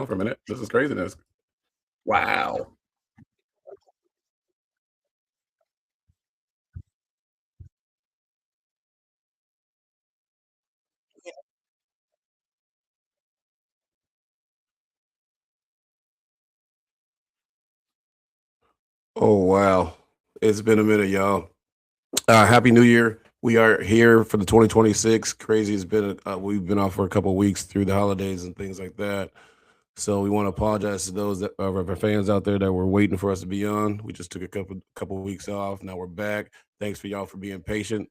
on for a minute. This is craziness. Wow. Oh, wow. It's been a minute, y'all. Happy New Year. We are here for the 2026. Crazy. It's been, we've been off for a couple of weeks through the holidays and things like that. So we want to apologize to those that of our fans out there that were waiting for us to be on. We just took a couple of weeks off. Now we're back. Thanks for y'all for being patient.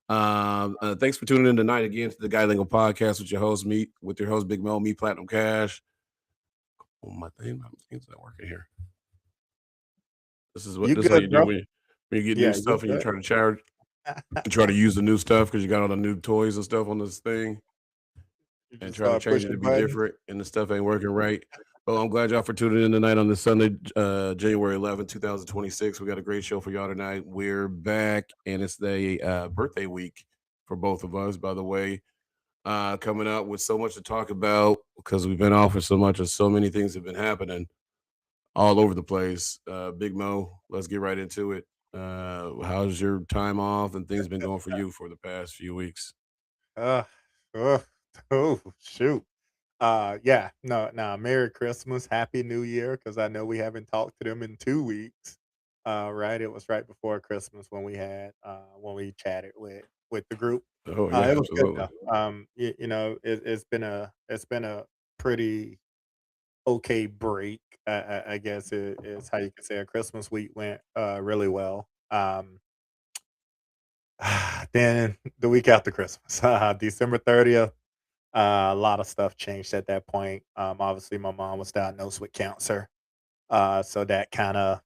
Thanks for tuning in tonight again to the Guy Lingo podcast with your host Big Mo, me Platinum Cash. Oh, my thing's not working here. You This is what good, you do bro? when you get new Yeah, you stuff and you good. try to use the new stuff because you got all the new toys and stuff on this thing You and just try to start change it to pushing be buttons. different and the stuff ain't working right. Well, I'm glad y'all for tuning in tonight on this Sunday, January 11th, 2026. We got a great show for y'all tonight. We're back and it's the birthday week for both of us, by the way. Coming out with so much to talk about because we've been off for so much and so many things have been happening all over the place. Big Mo, let's get right into it. How's your time off and things been going for you for the past few weeks? Uh, uh, oh shoot. Yeah, no. Merry Christmas, Happy New Year, because I know we haven't talked to them in 2 weeks. Right, it was right before Christmas when we chatted with the group. Oh yeah, It was good absolutely. though. It's been a pretty okay break. I guess is how you could say a Christmas week went really well. Then the week after Christmas, December 30th, a lot of stuff changed at that point. Obviously, my mom was diagnosed with cancer, so that kind of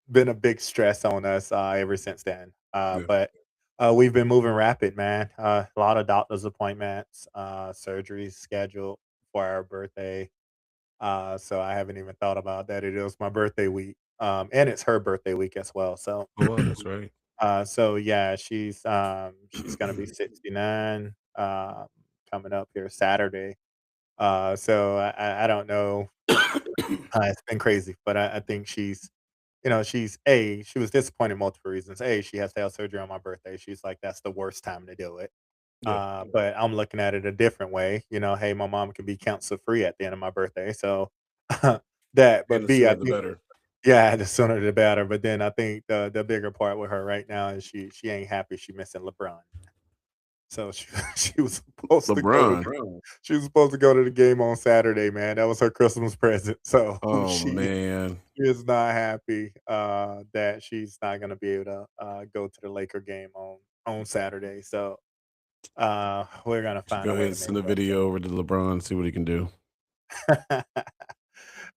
been a big stress on us ever since then. Yeah. But we've been moving rapid, man. A lot of doctor's appointments, surgeries scheduled for our birthday. So I haven't even thought about that. It is my birthday week, and it's her birthday week as well. So Oh wow, that's right. Yeah, she's gonna be 69, coming up here Saturday. I don't know, it's been crazy, but I think she was disappointed in multiple reasons. A, she has to have surgery on my birthday. She's like, "That's the worst time to do it." Yeah, But I'm looking at it a different way, "Hey, my mom can be cancer free at the end of my birthday." So, and but the B, I sooner the think better. yeah, the sooner the better, but then I think the bigger part with her right now is she ain't happy she missing LeBron. So she she was supposed to go to LeBron. the she was supposed to go to the game on Saturday, man. That was her Christmas present. So Oh she man, is not happy that she's not gonna be able to go to the Laker game on Saturday. So we're gonna should find go a ahead way to and make send a video over to LeBron, see what he can do. it work.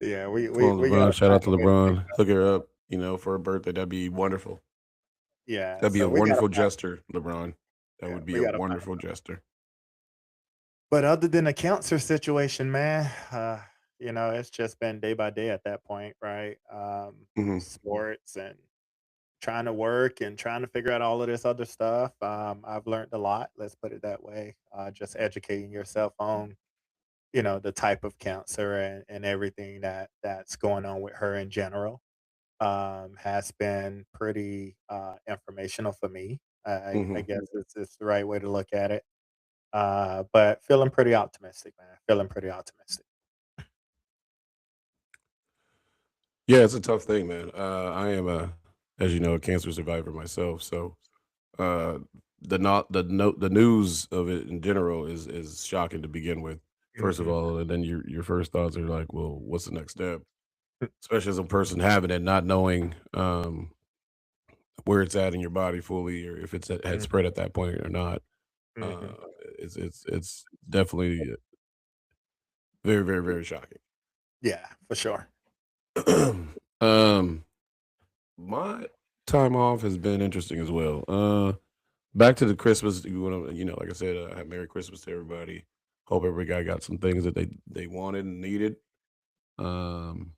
Yeah, Come on, we LeBron. gotta Shout find out to a way to make LeBron. that Hook her work. up, for her birthday. That'd be wonderful. Yeah, That'd be a so we gotta wonderful find gesture, LeBron. That yeah, would be we a gotta find wonderful gesture. But other than the cancer situation, man, it's just been day by day at that point, right? Hmm. Sports and trying to work and trying to figure out all of this other stuff. I've learned a lot, let's put it that way. Just educating yourself on, the type of cancer and everything that's going on with her in general. Has been pretty informational for me. I Hmm. guess it's the right way to look at it. But feeling pretty optimistic, man. Feeling pretty optimistic. Yeah, it's a tough thing, man. I am as you know, a cancer survivor myself. So uh, the news of it in general is shocking to begin with. First of Mhm. all, and then your first thoughts are like, well, what's the next step? Especially as a person having it, not knowing where it's at in your body fully, or if had Mhm. spread at that point or not. Uh, Mhm. it's definitely very very very shocking. Yeah, for sure. um, my time off has been interesting as well. Back to the Christmas, like I said, Merry Christmas to everybody. Hope everybody got some things that they wanted and needed. Um,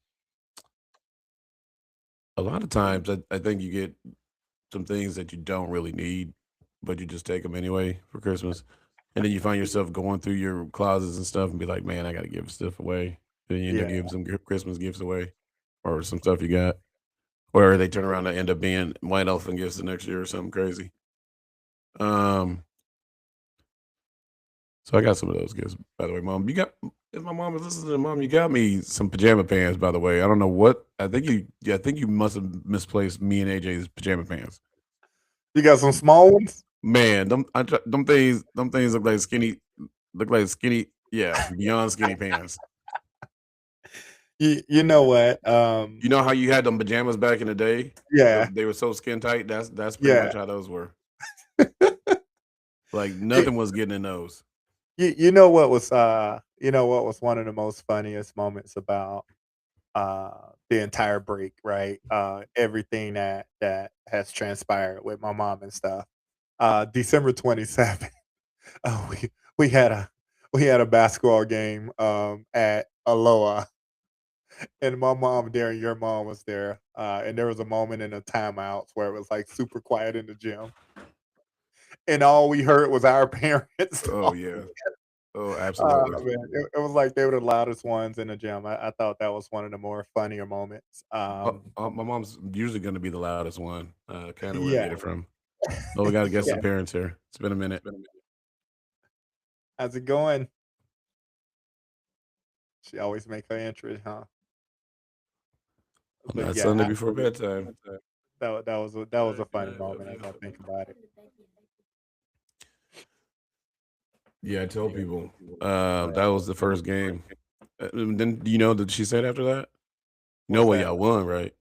a lot of times, I think you get some things that you don't really need, but you just take them anyway for Christmas. and then you find yourself going through your closets and stuff and be like, man, I got to give stuff away. Then you end up Yeah. giving some Christmas gifts away or some stuff you got. Or they turn around and end up being white elephant gifts the next year or something crazy. Um, so I got some of those gifts, by the way, mom. You got if my mom is listening, mom, you got me some pajama pants, by the way. I don't know what I think you. Yeah, I think you must have misplaced me and AJ's pajama pants. You got some small ones? Man, them things look like skinny. Yeah, beyond skinny pants. You know what? You know how you had them pajamas back in the day? Yeah, They were so skin tight. That's pretty yeah. much how those were. Like nothing was getting in those. You know what was, you know what was one of the most funniest moments about, the entire break, right? Everything that has transpired with my mom and stuff. December 27th, we we had a we had a basketball game, at Aloha, and my mom there and your mom was there, and there was a moment in the timeouts where it was, like, super quiet in the gym, and all we heard was our parents Oh talking. yeah. Oh, Oh, absolutely. man, it was like they were the loudest ones in the gym. I thought that was one of the more funnier moments. My mom's usually going to be the loudest one. Kind of where I Yeah, get it from. Oh, we got to guess the yeah. parents here. It's been a minute. How's it going? She always make her entry, huh? On But that yeah, Sunday before bedtime. that was a funny moment as I think about it. Yeah, I tell people that was the first game. Then you know that she said after that. You know What's why that? y'all won, right?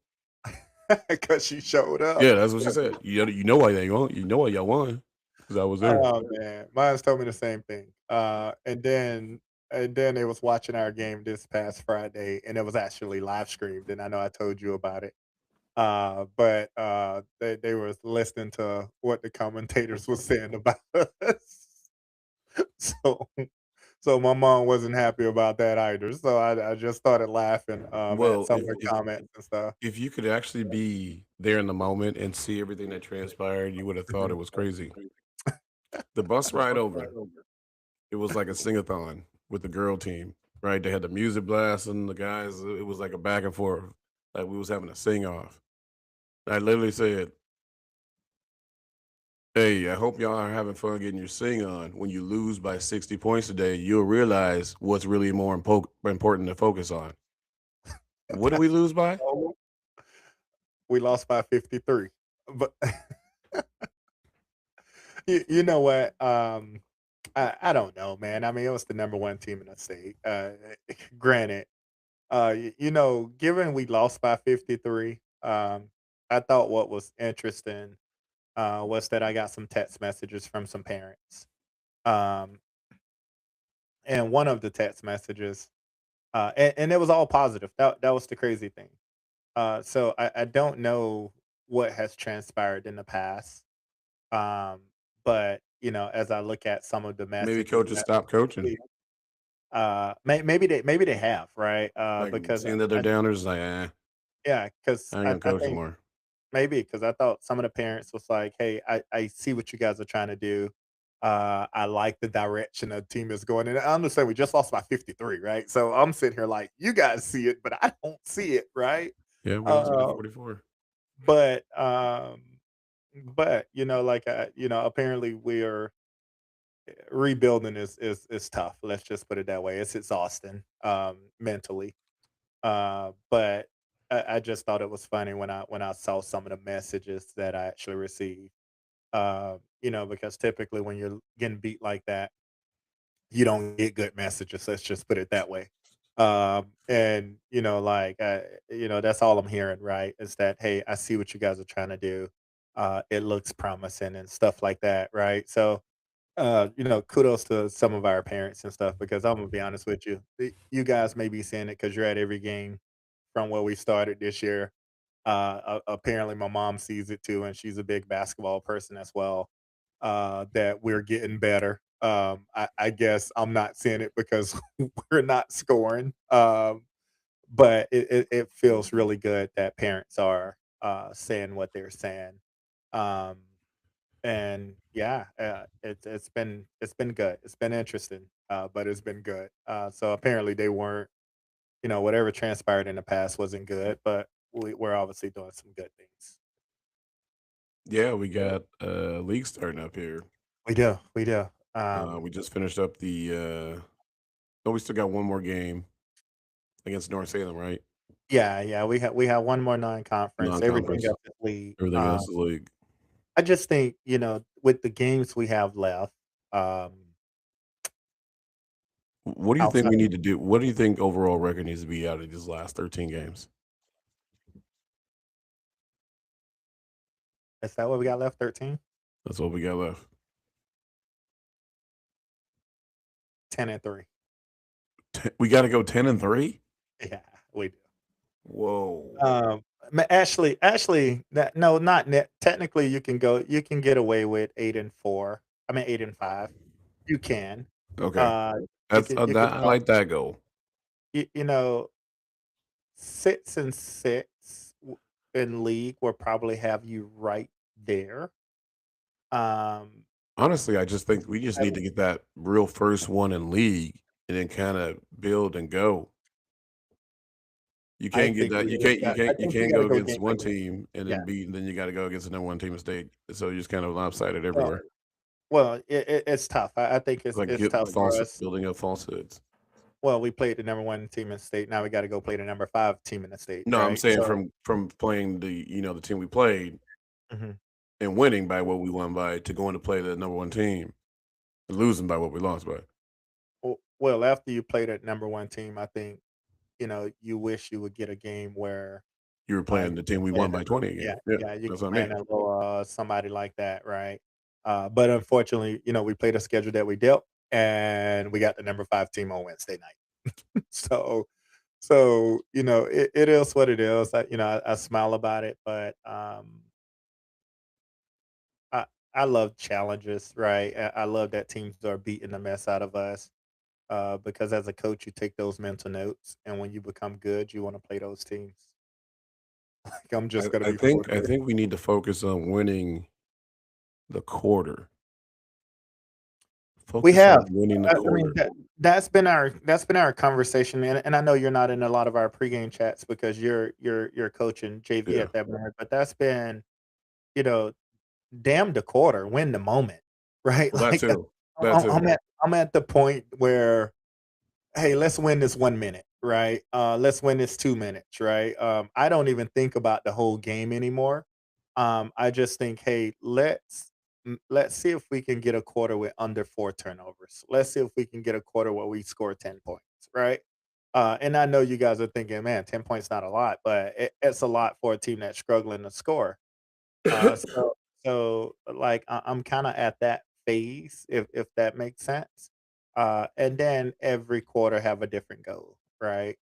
Because she showed up. Yeah, that's what she said. You know why they won. You know why y'all won because I was there. Oh, man. Mine's told me the same thing. And then they was watching our game this past Friday, and it was actually live streamed, and I know I told you about it. But they was listening to what the commentators was saying about us. So so my mom wasn't happy about that either. So I just started laughing, at Well, some of the comments and stuff. if you could actually be there in the moment and see everything that transpired, you would have thought it Mhm. was crazy. The bus ride over, it was like a sing-a-thon with the girl team, right? They had the music blasting, the guys. It was like a back and forth, like we was having a sing off. I literally said, "Hey, I hope y'all are having fun getting your sing on. When you lose by 60 points today, you'll realize what's really more important to focus on. What do we That's lose by? all. We lost by 53. But you know what? I don't know, man. I mean, it was the number one team in the state. Granted, given we lost by 53, I thought what was interesting was that I got some text messages from some parents. Um, and one of the text messages, and it was all positive. That was the crazy thing. So I don't know what has transpired in the past. Um, but as I look at some of the Maybe messages coaches that stop coaching. maybe they have, right? Like Because seeing that they're I downers, like, yeah, because I ain't I, gonna I coach no think more. maybe because I thought some of the parents was like, "Hey, I see what you guys are trying to do. I like the direction the team is going." And I understand we just lost by 53, right? So I'm sitting here like, you guys see it, but I don't see it, right? Yeah, we lost by Uh, 44. but like apparently we are rebuilding is tough. Let's just put it that way. It's exhausting mentally. But I just thought it was funny when I saw some of the messages that I actually received. Because typically when you're getting beat like that, you don't get good messages. Let's just put it that way. And that's all I'm hearing, right? Is that, hey, I see what you guys are trying to do. It looks promising and stuff like that, right? So kudos to some of our parents and stuff because I'm gonna be honest with you. You guys may be seeing it because you're at every game from where we started this year. Apparently, my mom sees it too, and she's a big basketball person as well. That we're getting better. I guess I'm not seeing it because we're not scoring. But it feels really good that parents are saying what they're saying. Um, And yeah, it's been good. It's been interesting, but it's been good. So apparently they weren't, whatever transpired in the past wasn't good, but we're obviously doing some good things. Yeah, we got league starting up here. We do, we do. We just finished up the. Oh, we still got one more game against North Salem, right? Yeah, yeah, we have one more non-conference. Everything Non-conference. else is league. Everything else is league. I just think, with the games we have left, um, What do you think outside we need to do? What do you think overall record needs to be out of these last 13 games? is that what we got left? 13? That's what we got left. 10-3. We got to go 10-3. Yeah, we do. Whoa. Actually, that no, not net. Technically, you can get away with 8-4. I mean 8-5. You can. Okay, Uh, that's you can that. I talk. like that goal. You know, 6-6 in league will probably have you right there. Um, Honestly, I just think we just I, need to get that real first one in league and then kind of build and go. You I can't get think that. we You just can't. You got. I can't. You think we can't got go to go game against by one game. team and Yeah. then beat, and then you got to go against the number one team mistake. So you're just kind of lopsided Well, everywhere. it's tough. I think It's it's like it's get tough for false us. building up falsehoods. Well, we played the number one team in the state. Now we got to go play the number five team in the state, No, I'm right? saying So. from playing the team we played Mhm. and winning by what we won by to going to play the number one team and losing by what we lost by. Well, after you play that number one team, I think you wish you would get a game where You were playing you the can team we play won in a by little, 20 yeah, again. Yeah, yeah, you that's can what I play in mean. a little somebody like that, right? But unfortunately, we played a schedule that we dealt, and we got the number five team on Wednesday night. So, it is what it is. I smile about it, but I I love challenges, right? I love that teams are beating the mess out of us. Because as a coach, you take those mental notes, and when you become good, you want to play those teams. Like, I'm just gonna I be full think I there. think we need to focus on winning the quarter. We Focus have. on winning the I mean, quarter. that's been our conversation, and I know you're not in a lot of our pregame chats because you're coaching JV Yeah. at that moment, but that's been, you know, damn the quarter, win the moment, right? Well, that Like, too. That I'm too. I'm at I'm at the point where, hey, let's win this 1 minute, right? Let's win this 2 minutes, right? I don't even think about the whole game anymore. I just think, hey, let's see if we can get a quarter with under four turnovers. Let's see if we can get a quarter where we score 10 points, right? And I know you guys are thinking, man, 10 points not a lot, but it's a lot for a team that's struggling to score. Like, I'm kinda at that phase, if that makes sense. And then every quarter have a different goal, right?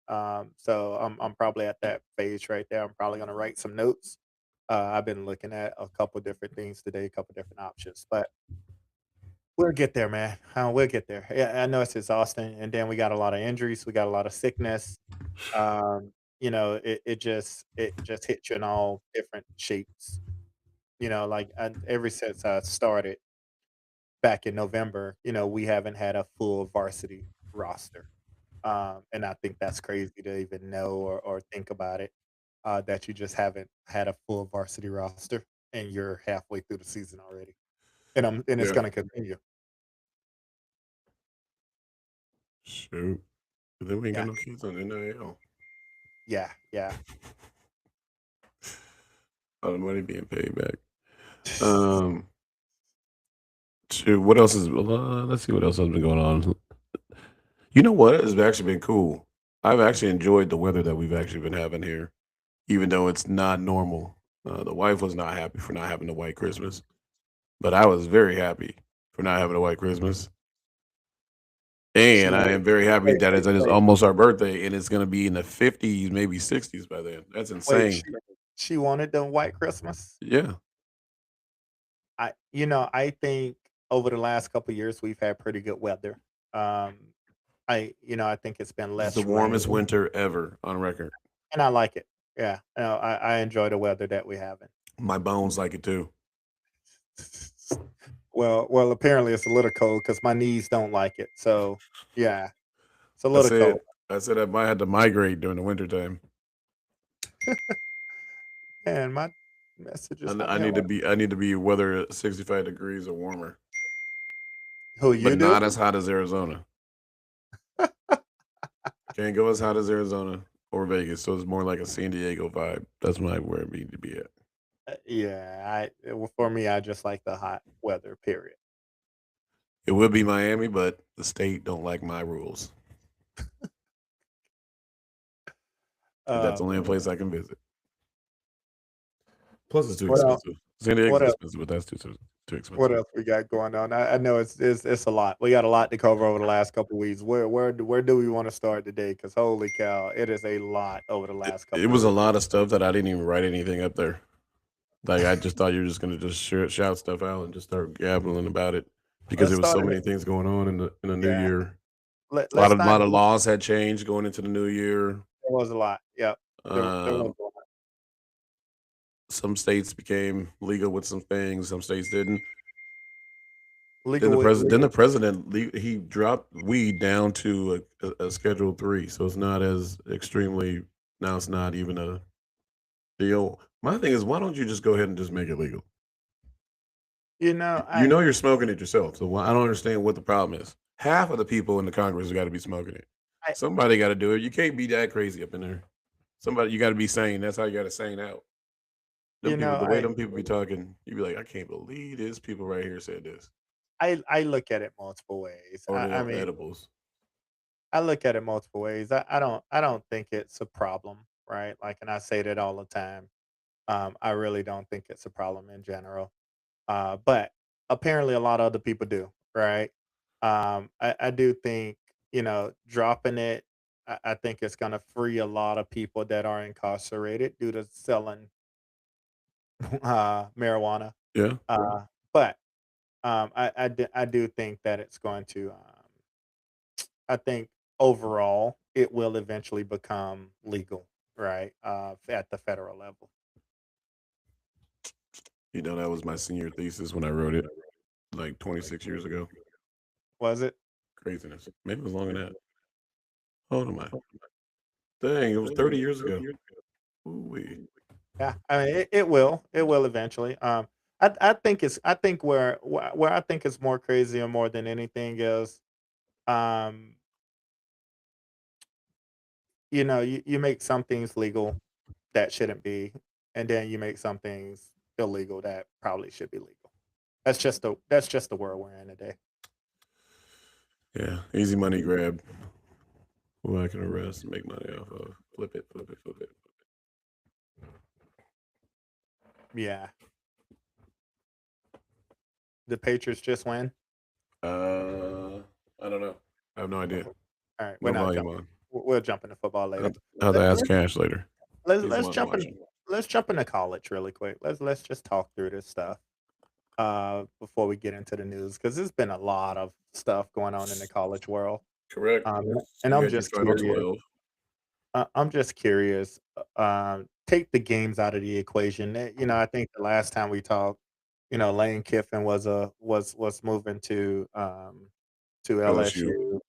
So I'm probably at that phase right there. I'm probably gonna write some notes. I've been looking at a couple different things today, a couple different options, but we'll get there, man. We'll get there. Yeah, I know it's exhausting, and then we got a lot of injuries, we got a lot of sickness. It just hits you in all different shapes. Like, ever since I started back in November, we haven't had a full varsity roster. And I think that's crazy to even know or think about it, that you just haven't had a full varsity roster and you're halfway through the season already. And it's Yeah. gonna continue. Shoot. But then we ain't got Yeah. no kids on NIL. Yeah. Yeah. All the money being paid back. Um, shoot. What else is? Let's see what else has been going on. You know what? It's actually been cool. I've actually enjoyed the weather that we've actually been having here, even though it's not normal. The wife was not happy for not having a white Christmas, but I was very happy for not having a white Christmas. She And I wanted am very happy wait, that wait, it's wait, almost our birthday and it's going to be in the 50s, maybe 60s by then. That's wait, insane. she wanted the white Christmas? Yeah. I think over the last couple years, we've had pretty good weather. Um, I think it's been This is the less warmest rain, winter ever on record. and I like it. Yeah, I enjoy the weather that we have. My bones like it too. Well, apparently it's a little cold because my knees don't like it. So yeah, it's a I little said cold. I said I might have to migrate during the wintertime. And my message is not being I need to be weather at 65 degrees or warmer, who but you do? not as hot as Arizona. Can't go as hot as Arizona or Vegas, so it's more like a San Diego vibe. That's where I need to be at. Yeah, well, for me, I just like the hot weather. Period. It would be Miami, but the state don't like my rules. That's only a Man. place I can visit. Plus, it's too What else? expensive. San Diego's What else? expensive, but that's too What expensive. else we got going on? I know it's a lot. We got a lot to cover over the last couple weeks. Where do we want to start today? Because holy cow, it is a lot over the last It couple was a weeks. lot of stuff that I didn't even write anything up there. Like I just thought you were just gonna just shout stuff out and just start gabbling about it because Let's there was start so it. many things going on in the new Yeah, year. let's A not. lot of laws had changed going into the new year. There was a lot. Yep, there was Um, a lot. some states became legal with some things. Some states didn't. Legal with Then the legal. president he dropped weed down to a Schedule 3, so it's not as extremely. Now it's not even a deal. My thing is, why don't you just go ahead and just make it legal? You know, You know you're smoking it yourself, so I don't understand what the problem is. Half of the people in the Congress have got to be smoking it. I Somebody got to do it. You can't be that crazy up in there. Somebody, you got to be sane. That's how you got to sane out. Them you people, know, the way them people be talking, you be like, I can't believe this. People right here said this. I look at it multiple ways. Or they I on mean, edibles. I look at it multiple ways. I don't think it's a problem, right? Like, and I say that all the time. I really don't think it's a problem in general. But apparently a lot of other people do, right? I do think, dropping it, I think it's going to free a lot of people that are incarcerated due to selling marijuana. Yeah. But I do think that it's going to, I think overall, it will eventually become legal, right? At the federal level. That was my senior thesis when I wrote it like 26 years ago. Was it? Craziness. Maybe it was longer than that. How old am I? Dang, it was 30 years ago. Ooh-wee. Yeah, I mean, it will eventually. I think I think where I think it's more crazy or more than anything is, um, you make some things legal that shouldn't be, and then you make some things illegal that probably should be legal. That's just the world we're in today. Yeah. Easy money grab. Who I can arrest and make money off of. Flip it, flip it, flip it. Yeah, the Patriots just win. I don't know. I have no idea. All right, we're No not volume jumping. on. We'll jump into football later. I'll have to Let, ask let, Cash later. let's He's the let's one jump in. watching. Let's jump into college really quick. Let's just talk through this stuff before we get into the news because there's been a lot of stuff going on in the college world. Correct. And You I'm got your just final curious. 12. I'm just curious. Take the games out of the equation. I think the last time we talked, Lane Kiffin was moving to LSU. LSU.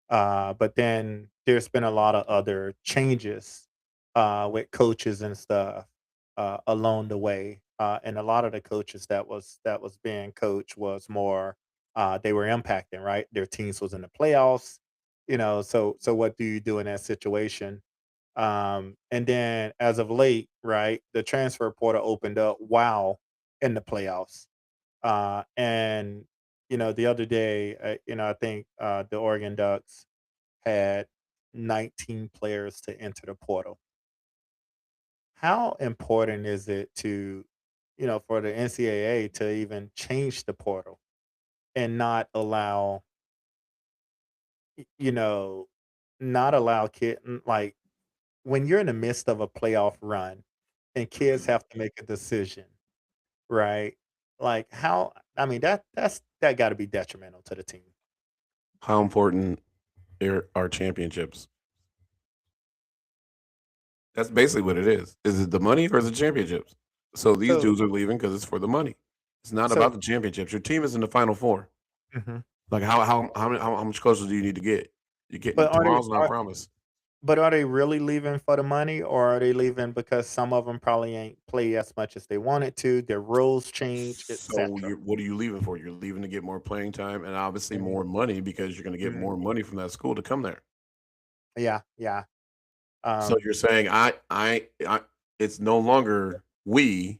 But then there's been a lot of other changes with coaches and stuff along the way. And a lot of the coaches that was being coached was more they were impacting, right? Their teams was in the playoffs, so what do you do in that situation? And then as of late, right, the transfer portal opened up while in the playoffs. And the other day, I think the Oregon Ducks had 19 players to enter the portal. How important is it for the NCAA to even change the portal and not allow, y- you know, not allow like when you're in the midst of a playoff run and kids have to make a decision, right? Like how, I mean, that got to be detrimental to the team. How important are championships? That's basically what it is. Is it the money or is it championships? So these So dudes are leaving because it's for the money. It's not So about the championships. Your team is in the Final Four. mhm. Like how much closer do you need to get? You But get are they tomorrow's not a promise. are they really leaving for the money, or are they leaving because some of them probably ain't play as much as they wanted to, their rules change, So etcetera? you what are you leaving for? You're leaving to get more playing time and obviously Mhm, more money because you're going to get mhm. more money from that school to come there. Yeah, yeah, So um, you're saying it's no longer we,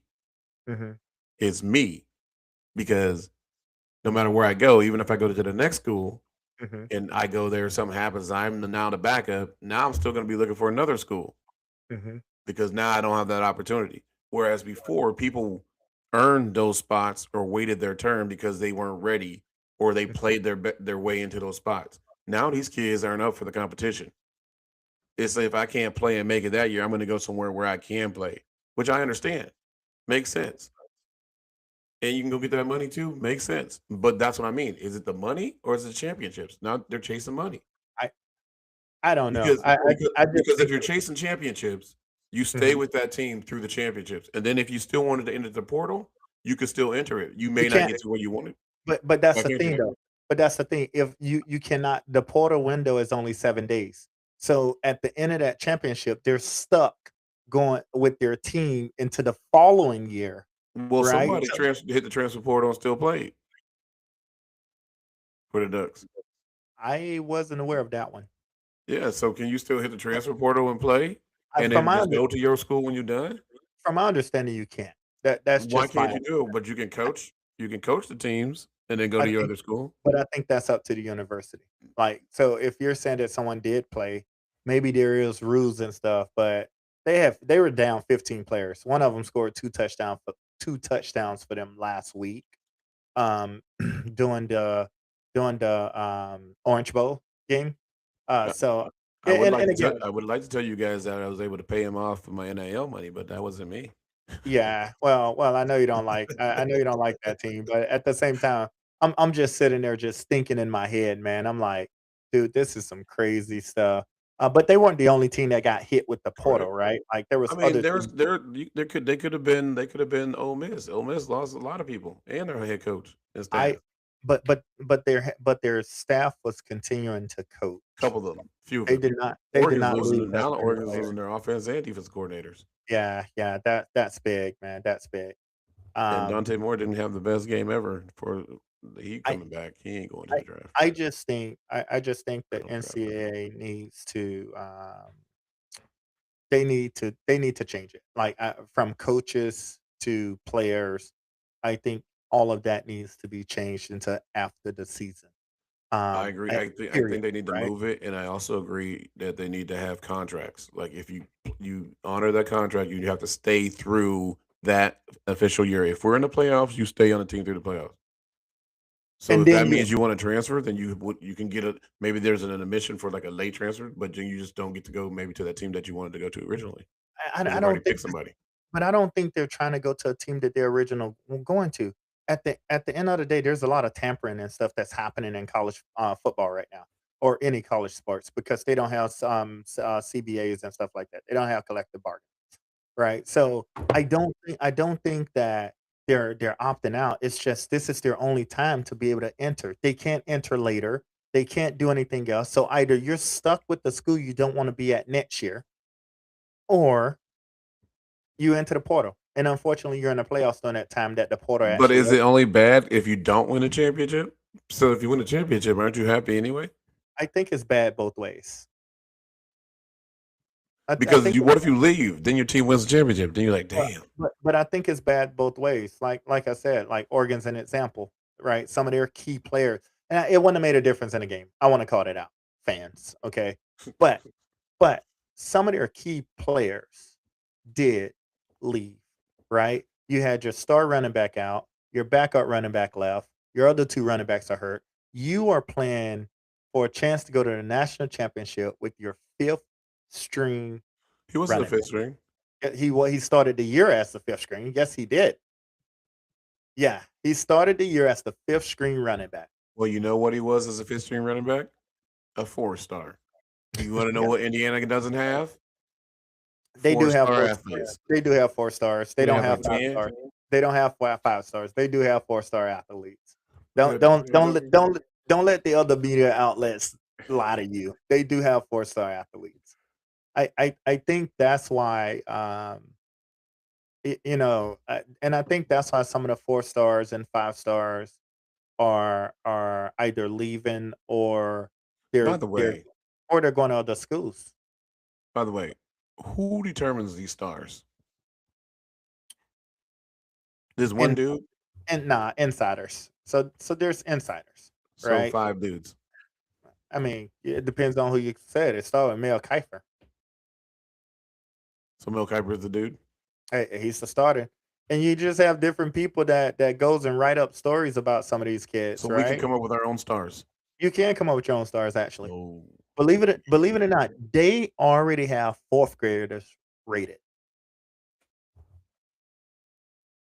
mhm, it's me because no matter where I go, even if I go to the next school mhm, and I go there, something happens, now the backup. Now I'm still going to be looking for another school mhm, because now I don't have that opportunity. Whereas before, people earned those spots or waited their turn because they weren't ready or they mhm. played their way into those spots. Now these kids aren't up for the competition. It's like if I can't play and make it that year, I'm going to go somewhere where I can play, which I understand, makes sense, and you can go get that money too, makes sense. But that's what I mean. Is it the money or is it championships? Now they're chasing money. I I don't know. Because I because I just because if think you're chasing championships, you stay mhm. with that team through the championships, and then if you still wanted to enter the portal, you could still enter it. You You may not can't get to where you wanted. but that's Why the can't thing, you? though. But that's the thing, if you cannot the portal window is only 7 days. So, at the end of that championship, they're stuck going with their team into the following year, Well, right? somebody So hit the transfer portal and still played for the Ducks. I wasn't aware of that one. Yeah, so can you still hit the transfer portal and play, and From then my just under go to your school when you're done? from my understanding, you can't. That's Why just my can't you do it? But you can coach. You can coach the teams and then go I to your think other school. but I think that's up to the university. Like, so if you're saying that someone did play, maybe there is rules and stuff, but they were down 15 players. One of them scored 2 touchdowns for them last week, um, during the Orange Bowl game. Uh, So and again, I would like to tell you guys that I was able to pay him off for my NIL money, but that wasn't me. yeah, well, I know you don't like that team, but at the same time, I'm just sitting there just thinking in my head, man. I'm like, "Dude, this is some crazy stuff." But they weren't the only team that got hit with the portal, Correct. right? Like, there was I mean, other there's teams. they could have been Ole Miss. Ole Miss lost a lot of people and their head coach and I staff. but their staff was continuing to coach. Couple of them, few of them. They did not lose as many Oregon's players. losing their offense and defense coordinators. Yeah, yeah, that's big, man. That's big. And Um, Dante Moore didn't have the best game ever for he I coming back. He ain't going to I the draft. I just think the Federal draft. NCAA needs to, they need to change it. Like, from coaches to players, I think all of that needs to be changed into after the season. I agree. I Period, think they need to right? move it, and I also agree that they need to have contracts. Like if you honor that contract, you have to stay through that official year. If we're in the playoffs, you stay on the team through the playoffs. So And if then that you means you want to transfer, then you can get a maybe there's an admission for like a late transfer, but then you just don't get to go maybe to that team that you wanted to go to originally because I they've already don't think picked somebody. but I don't think they're trying to go to a team that they're original going to. At the end of the day, there's a lot of tampering and stuff that's happening in college football right now, or any college sports, because they don't have some CBAs and stuff like that. They don't have collective bargaining, right? So I don't think that they're opting out. It's just this is their only time to be able to enter. They can't enter later. They can't do anything else. So either you're stuck with the school you don't want to be at next year, or you enter the portal. And unfortunately, you're in the playoffs during that time that the portal But actually is opens. it only bad if you don't win a championship? So if you win a championship, aren't you happy anyway? I think it's bad both ways. I Because think you, what if you leave? Then your team wins the championship. Then you're like, damn. but I think it's bad both ways. Like I said, like Oregon's an example, right? Some of their key players, and it wouldn't have made a difference in the game. I want to call that out, fans. Okay, but but some of their key players did leave, right? You had your star running back out, your backup running back left, your other two running backs are hurt. You are playing for a chance to go to the national championship with your fifth string He wasn't the running fifth back. string. He started the year as the fifth string. Yes, he did. Yeah, he started the year as the fifth string running back. Well, you know what he was as a fifth string running back? A 4 star. You want to know Yeah, what Indiana doesn't have? they do have 4 star 4 stars. athletes. They do have 4 stars. They They don't have have like 5 10. stars. They don't have 5 stars. They do have 4-star athletes. Don't Good. don't don't let don't let don't let the other media outlets lie to you. They do have 4-star athletes. I think that's why, and I think that's why some of the 4 stars and 5 stars are either leaving or By they're the they're way, or they're going to other schools. by the way, who determines these stars? There's one And dude, nah, insiders. So there's insiders, so right? 5 dudes. I mean, it depends on who you said. It started with Mel Kiper. So Mel Kiper's the dude. He's the starter. And you just have different people that goes and write up stories about some of these So kids, we can right? come up with our own stars. You can come up with your own stars actually. Oh, Believe it or not, they already have 4th graders rated.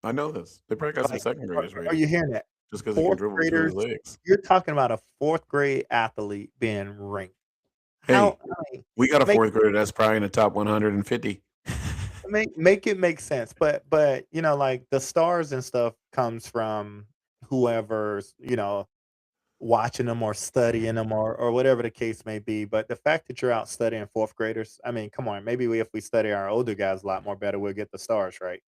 I know this. They probably got some Like, second graders are rated you hearing that? just because he can 4th dribble between his graders, legs. you're talking about a 4th grade athlete being ranked. Hey, How I mean, we got a make fourth grader that's probably in the top 150. make it make sense, but, like, the stars and stuff comes from whoever's, watching them or studying them or whatever the case may be, but the fact that you're out studying 4th graders, I mean, come on, maybe if we study our older guys a lot more better, we'll get the stars right.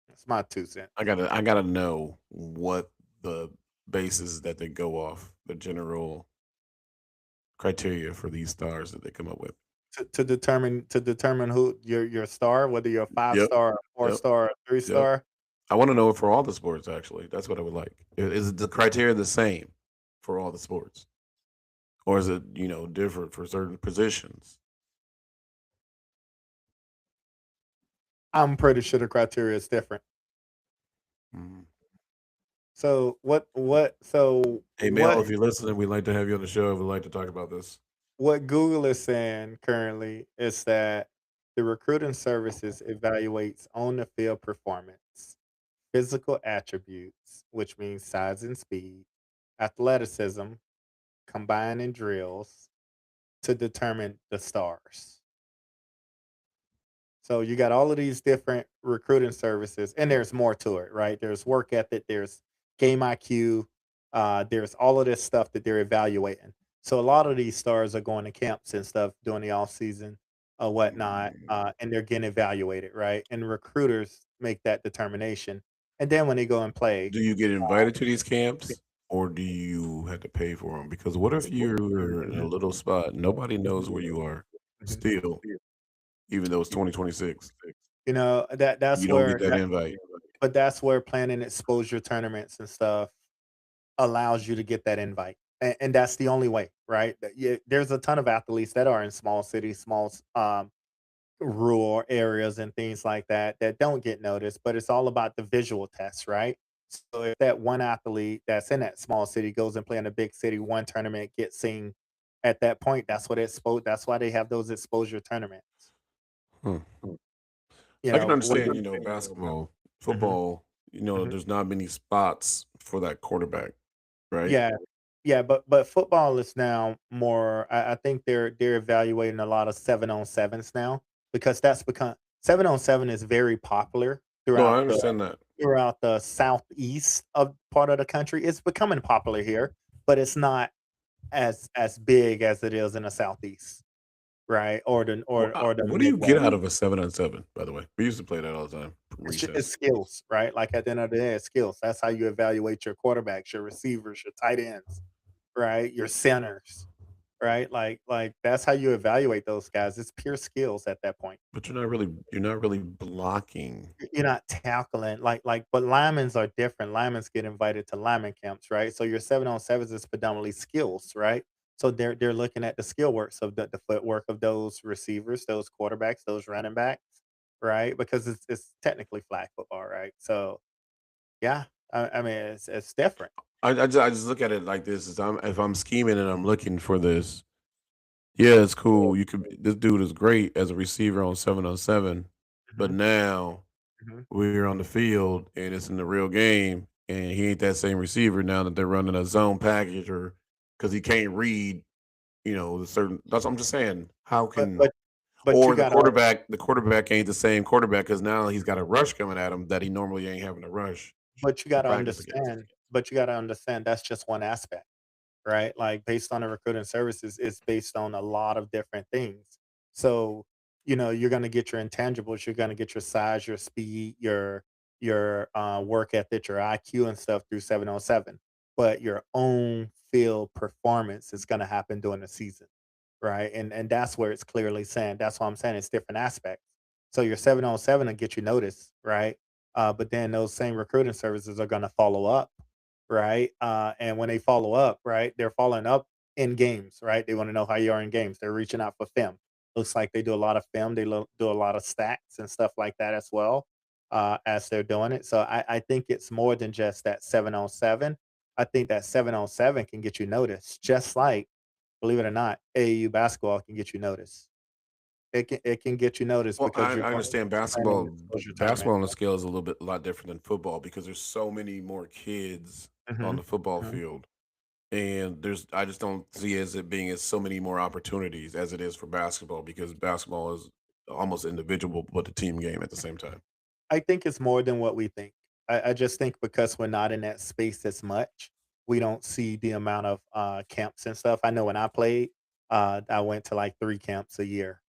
That's my 2 cents. I gotta know what the basis that they go off, the general criteria for these stars that they come up with. To determine who your star, whether you're a 5 Yep. star, 4 Yep. star, or 3 Yep. star. I want to know it for all the sports. Actually, that's what I would like. Is the criteria the same for all the sports, or is it different for certain positions? I'm pretty sure the criteria is different. Mhm. Hey, Mel, What if you're listening, we'd like to have you on the show. We'd like to talk about this. what Google is saying currently is that the recruiting services evaluates on the field performance, physical attributes, which means size and speed, athleticism, combining drills to determine the stars. So you got all of these different recruiting services, and there's more to it, right? There's work ethic, there's game IQ, there's all of this stuff that they're evaluating. So a lot of these stars are going to camps and stuff during the off season or whatnot, Mm. and they're getting evaluated, right? And recruiters make that determination, and then when they go and play, Do you get invited to these camps, or do you have to pay for them? Because what if you're in a little spot, nobody knows where you are, Mhm. still, even though it's 2026, that's you don't get where that invite. but that's where planning exposure tournaments and stuff allows you to get that invite, and that's the only way, right? There's a ton of athletes that are in small cities, rural areas, and things like that that don't get noticed. But it's all about the visual test, right? So if that one athlete that's in that small city goes and play in a big city, one tournament gets seen. At that point, that's what it's supposed. That's why they have those exposure tournaments. Hmm. You I can know, what, understand, basketball, Mhm, football, mhm. there's not many spots for that quarterback, right? Yeah, yeah, but football is now more. I think they're evaluating a lot of 7-on-7s now because that's become 7-on-7 is very popular No, I understand that. throughout the southeast of part of the country. It's becoming popular here, but it's not as big as it is in the southeast, right? Or the What do you get Midwest. out of a 7-on-7, by the way? We used to play that all the time, It's recess. skills, right? Like at the end of the day, it's skills. That's how you evaluate your quarterbacks, your receivers, your tight ends, right? Your centers, right? Like that's how you evaluate those guys. It's pure skills at that point. But you're not really blocking. You're not tackling but linemen's are different. Linemen's get invited to lineman camps, right? So your 7-on-sevens is predominantly skills, right? So they're looking at the skill works of the footwork of those receivers, those quarterbacks, those running backs, right? Because it's technically flag football, right? So yeah, I mean it's different. I just look at it like this: if I'm scheming and I'm looking for this, yeah, it's cool. This dude is great as a receiver on 7-on-7, but Mhm, now mhm. we're on the field and it's in the real game, and he ain't that same receiver now that they're running a zone package or because he can't read, the certain. That's what I'm just saying. How But can but but you Or the gotta quarterback, the quarterback ain't the same quarterback because now he's got a rush coming at him that he normally ain't having a rush but you to gotta practice against. understand but you gotta understand that's just one aspect, right? Like, based on the recruiting services, it's based on a lot of different things. So, you're gonna get your intangibles, you're gonna get your size, your speed, your work ethic, your IQ and stuff through 7-on-7, but your own field performance is gonna happen during the season, right? And that's where it's clearly saying that's why I'm saying it's different aspects. So your 7-on-7 will get you noticed, right? But then those same recruiting services are gonna follow up, right? And when they follow up, right, they're following up in games, right? They want to know how you are in games. They're reaching out for film. Looks like they do a lot of film. They do a lot of stats and stuff like that as well as they're doing it. So I think it's more than just that 7-on-7. I think that 7-on-7 can get you noticed, just like, believe it or not, AAU basketball can get you noticed. It can get you noticed Well, because you're I going understand playing in an basketball. exposure tournament. Basketball on the scale is a lot different than football because there's so many more kids on Mhm, the football mhm. field, and I just don't see as it being as so many more opportunities as it is for basketball because basketball is almost individual but a team game at the same time. I think it's more than what we think. I just think because we're not in that space as much, we don't see the amount of, camps and stuff. I know when I played, I went to, like, 3 camps a year,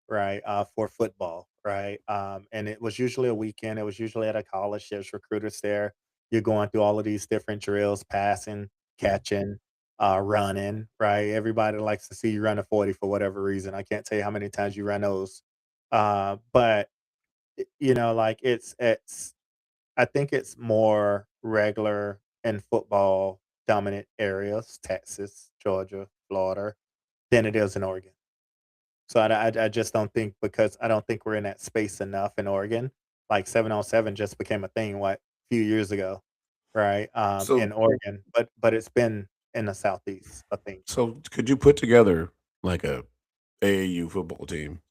right, for football, right? And it was usually a weekend, it was usually at a college, there's recruiters there. You're going through all of these different drills, passing, catching, running, right? Everybody likes to see you run a 40 for whatever reason. I can't tell you how many times you run those. But like, it's I think it's more regular in football dominant areas, Texas, Georgia, Florida, than it is in Oregon. So I just don't think because I don't think we're in that space enough in Oregon. Like 7-on-7 just became a thing, what, few years ago, right? In So, Oregon, but it's been in the Southeast, I think. could you put together like a AAU football team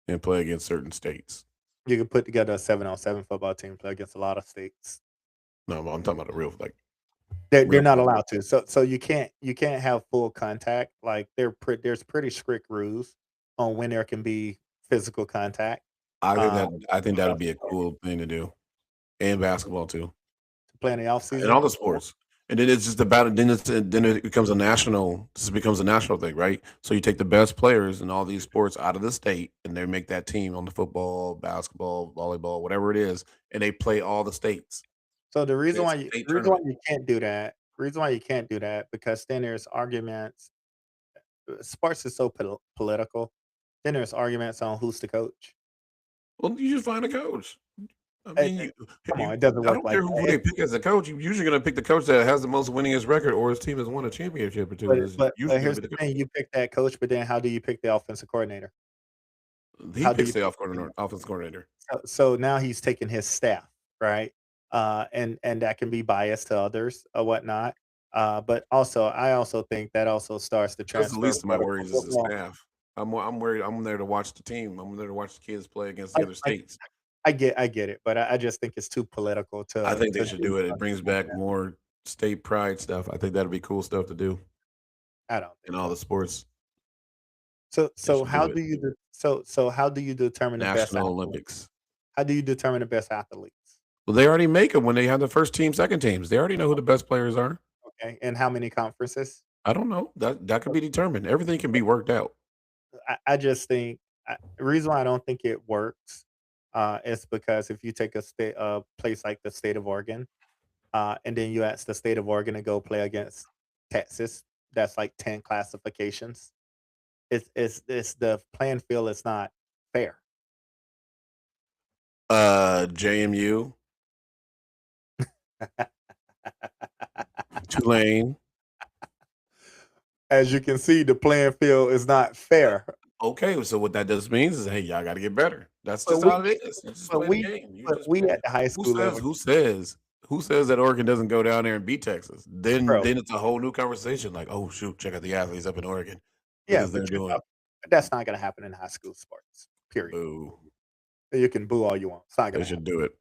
and play against certain states? You can put together a 7-on-7 football team, play against a lot of states. No, I'm talking about a real They're real not football. allowed to. So you can't have full contact, like, there's pretty strict rules on when there can be physical contact, uh, I think that to would be a cool thing to do, and basketball too. play in the off In all season. the sports. And then it's just about it. Then it becomes a national. This becomes a national thing, right? So you take the best players in all these sports out of the state, and they make that team on the football, basketball, volleyball, whatever it is, and they play all the states. So And it's a state the reason why tournament. you can't do that reason why you can't do that, because then there's arguments. Sports is so political. Then there's arguments on who's the coach. Well, you just find a coach. I Eh mean, eh Come on, it you doesn't I work don't like care who that. they pick as a coach. You're usually going to pick the coach that has the most winningest record, or his team has won a championship or two. But Is but but usually going here's to be the the coach. thing, you pick that coach, but then how do you pick the offensive coordinator? He How do picks you the pick the team? offense coordinator. So now he's taking his staff, right? And that can be biased to others or whatnot. But also, I also think that also starts to That's the transfer least of my better for worries is the football. staff. I'm worried. I'm there to watch the team. I'm there to watch the kids play against the I, other I, states. I get it, but I just think it's too political I to think they should do do it. It something brings like back that. more state pride stuff. I think that'd be cool stuff to do I don't in think all so. the sports. So They so should do how it. do you do, so how do you determine the best National athletes? Olympics. How do you determine the best athletes? Well, they already make them when they have the first team, second teams. They already know who the best players are. Okay, and how many conferences? I don't know. That could be determined. Everything can be worked out. I just think the reason why I don't think it works is because if you take a place like the state of Oregon, and then you ask the state of Oregon to go play against Texas, that's like 10 classifications. It's the playing field is not fair. JMU, Tulane. As you can see, the playing field is not fair. Okay, so what that just means is, hey, y'all got to get better. That's But just we, how it is. You just but play the we, game. You but just we play. at the high Who school says? level, Who says? Who says that Oregon doesn't go down there and beat Texas? bro. Then it's a whole new conversation. Like, oh shoot, check out the athletes up in Oregon. Look Yeah, as they're doing. but that's not going to happen in high school sports. Period. Boo. You can boo all you want. It's not going They to should happen. do it.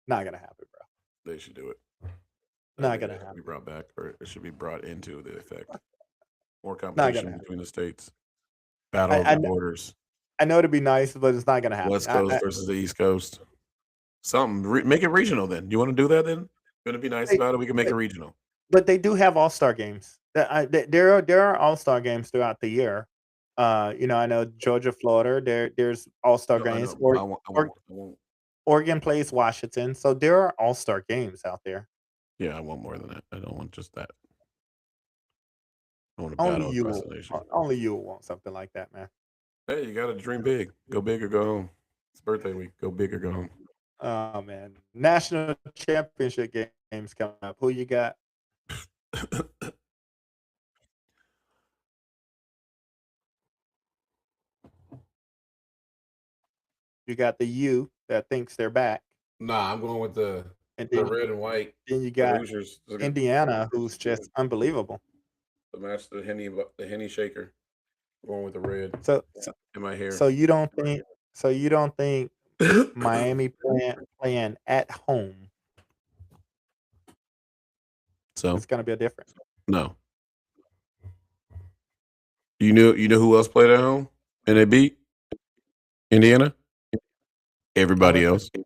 Not going to happen, bro. They should do it. I Not think going to that should be happen. brought back, or it should be brought into the effect. More Not going competition to happen. between the states. Battle I, of the I borders. I know it'd be nice, but it's not gonna happen. West Coast I versus the East Coast. Something. Make it regional then. You want to do that then? Gonna be nice they about it. We can make but it regional. but they do have all-star games. There are all-star games throughout the year. I know Georgia, Florida, there's all-star No, I games, know, but I want. I or want. I want. Oregon plays Washington, so there are all-star games out there. Yeah, I want more than that. I don't want just that. I want a Only battle you across will the nation. only you will want something like that, man. Hey, you gotta dream big. Go big or go home. It's birthday week. Go big or go home. Oh, man. National championship games coming up. Who you got? You got the U that thinks they're back, Nah, I'm going with and the then red and white. then you The got Hoosiers. Indiana, who's just unbelievable. The match, the henny shaker. Going with the red So in my hair. so you don't think Miami playing at home So is gonna be a difference? no. You know who else played at home and they beat Indiana? Who Everybody else? else.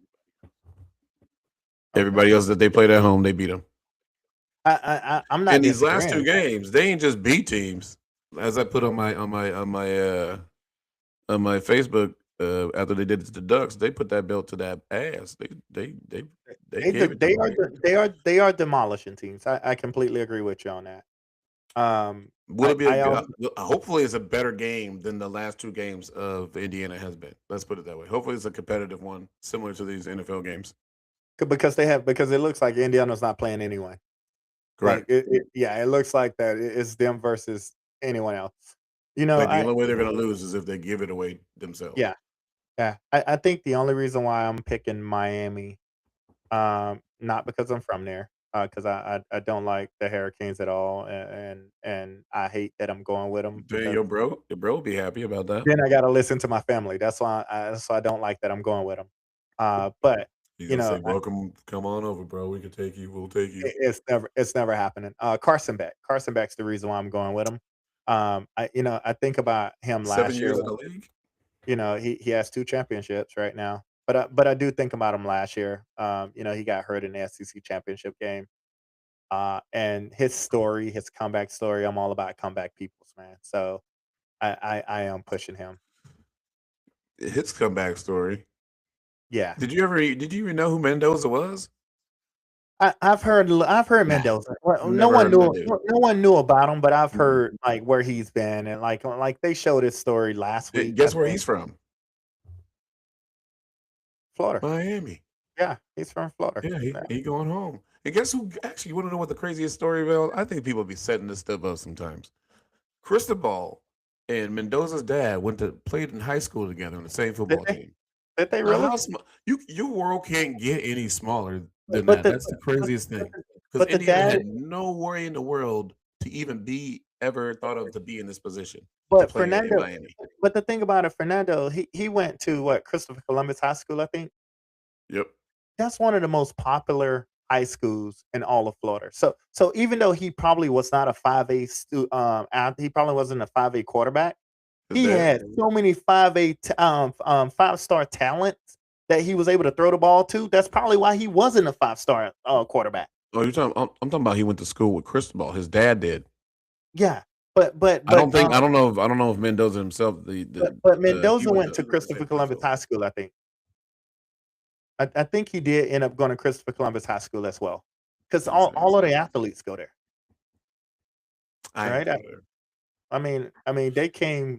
Okay. Everybody else that they played at home, they beat them. I'm And not these last two disagreeing. games, they ain't just beat teams. As I put on my Facebook after they did it to the Ducks, they put that belt to that ass. They They de gave it to they them, are baby. de they are demolishing teams. I completely agree with you on that. Will it be a I good? also Hopefully, it's a better game than the last two games of Indiana has been. Let's put it that way. Hopefully, it's a competitive one, similar to these NFL games. because it looks like Indiana's not playing anyway. Like, Correct. yeah, it looks like that. It's them versus anyone else. You know, Like the I only way they're going to lose is if they give it away themselves. yeah, yeah. I think the only reason why I'm picking Miami, not because I'm from there, because I don't like the Hurricanes at all, and I hate that I'm going with them Then because your bro will be happy about that. then I gotta listen to my family. That's why I don't like that I'm going with them. But, He's you gonna know, say, "Welcome, come on over, bro. We can take you. We'll take you." it's never happening. Carson Beck's the reason why I'm going with him. I think about him 7 last year. years in the league. He has 2 championships right now, but I do think about him last year. He got hurt in the SEC championship game, and his comeback story. I'm all about comeback peoples, man. So I am pushing him. His comeback story. Yeah. Did you even know who Mendoza was? I've heard Nah, Mendoza. Well, no never one heard of knew that dude. no one knew about him, but I've Mm-mm. heard, like, where he's been, and, like, they showed his story last week, I Guess where think. he's from? Florida. Miami. Yeah, he's from Florida. Yeah, he Yeah. he going home. And guess who? Actually, you want to know what the craziest story about? I think people be setting this stuff up sometimes. Cristobal and Mendoza's dad went to played in high school together on the same Did football they team. did they Now, really? how small? Your world can't get any smaller than But that. the That's the but craziest but thing. the Because but the Indiana dad had no worry in the world to even be ever thought of to be in this position to but play in Fernando Miami. but the thing about it, Fernando, he went to what, Christopher Columbus High School, I think? Yep. That's one of the most popular high schools in all of Florida. So even though he probably was not a 5A he probably wasn't a 5A quarterback, His he dad. had so many 5-star talents that he was able to throw the ball to. That's probably why he wasn't a 5-star, quarterback. Oh, you're talking. I'm talking about he went to school with Cristobal. His dad did. Yeah, but but I don't but, think. um, I don't know if Mendoza himself. but He Mendoza went went to to the same Christopher high Columbus school. High School, I think. I think he did end up going to Christopher Columbus High School as well, because Let me see. all of the athletes go there, I ain't right? go there. I mean,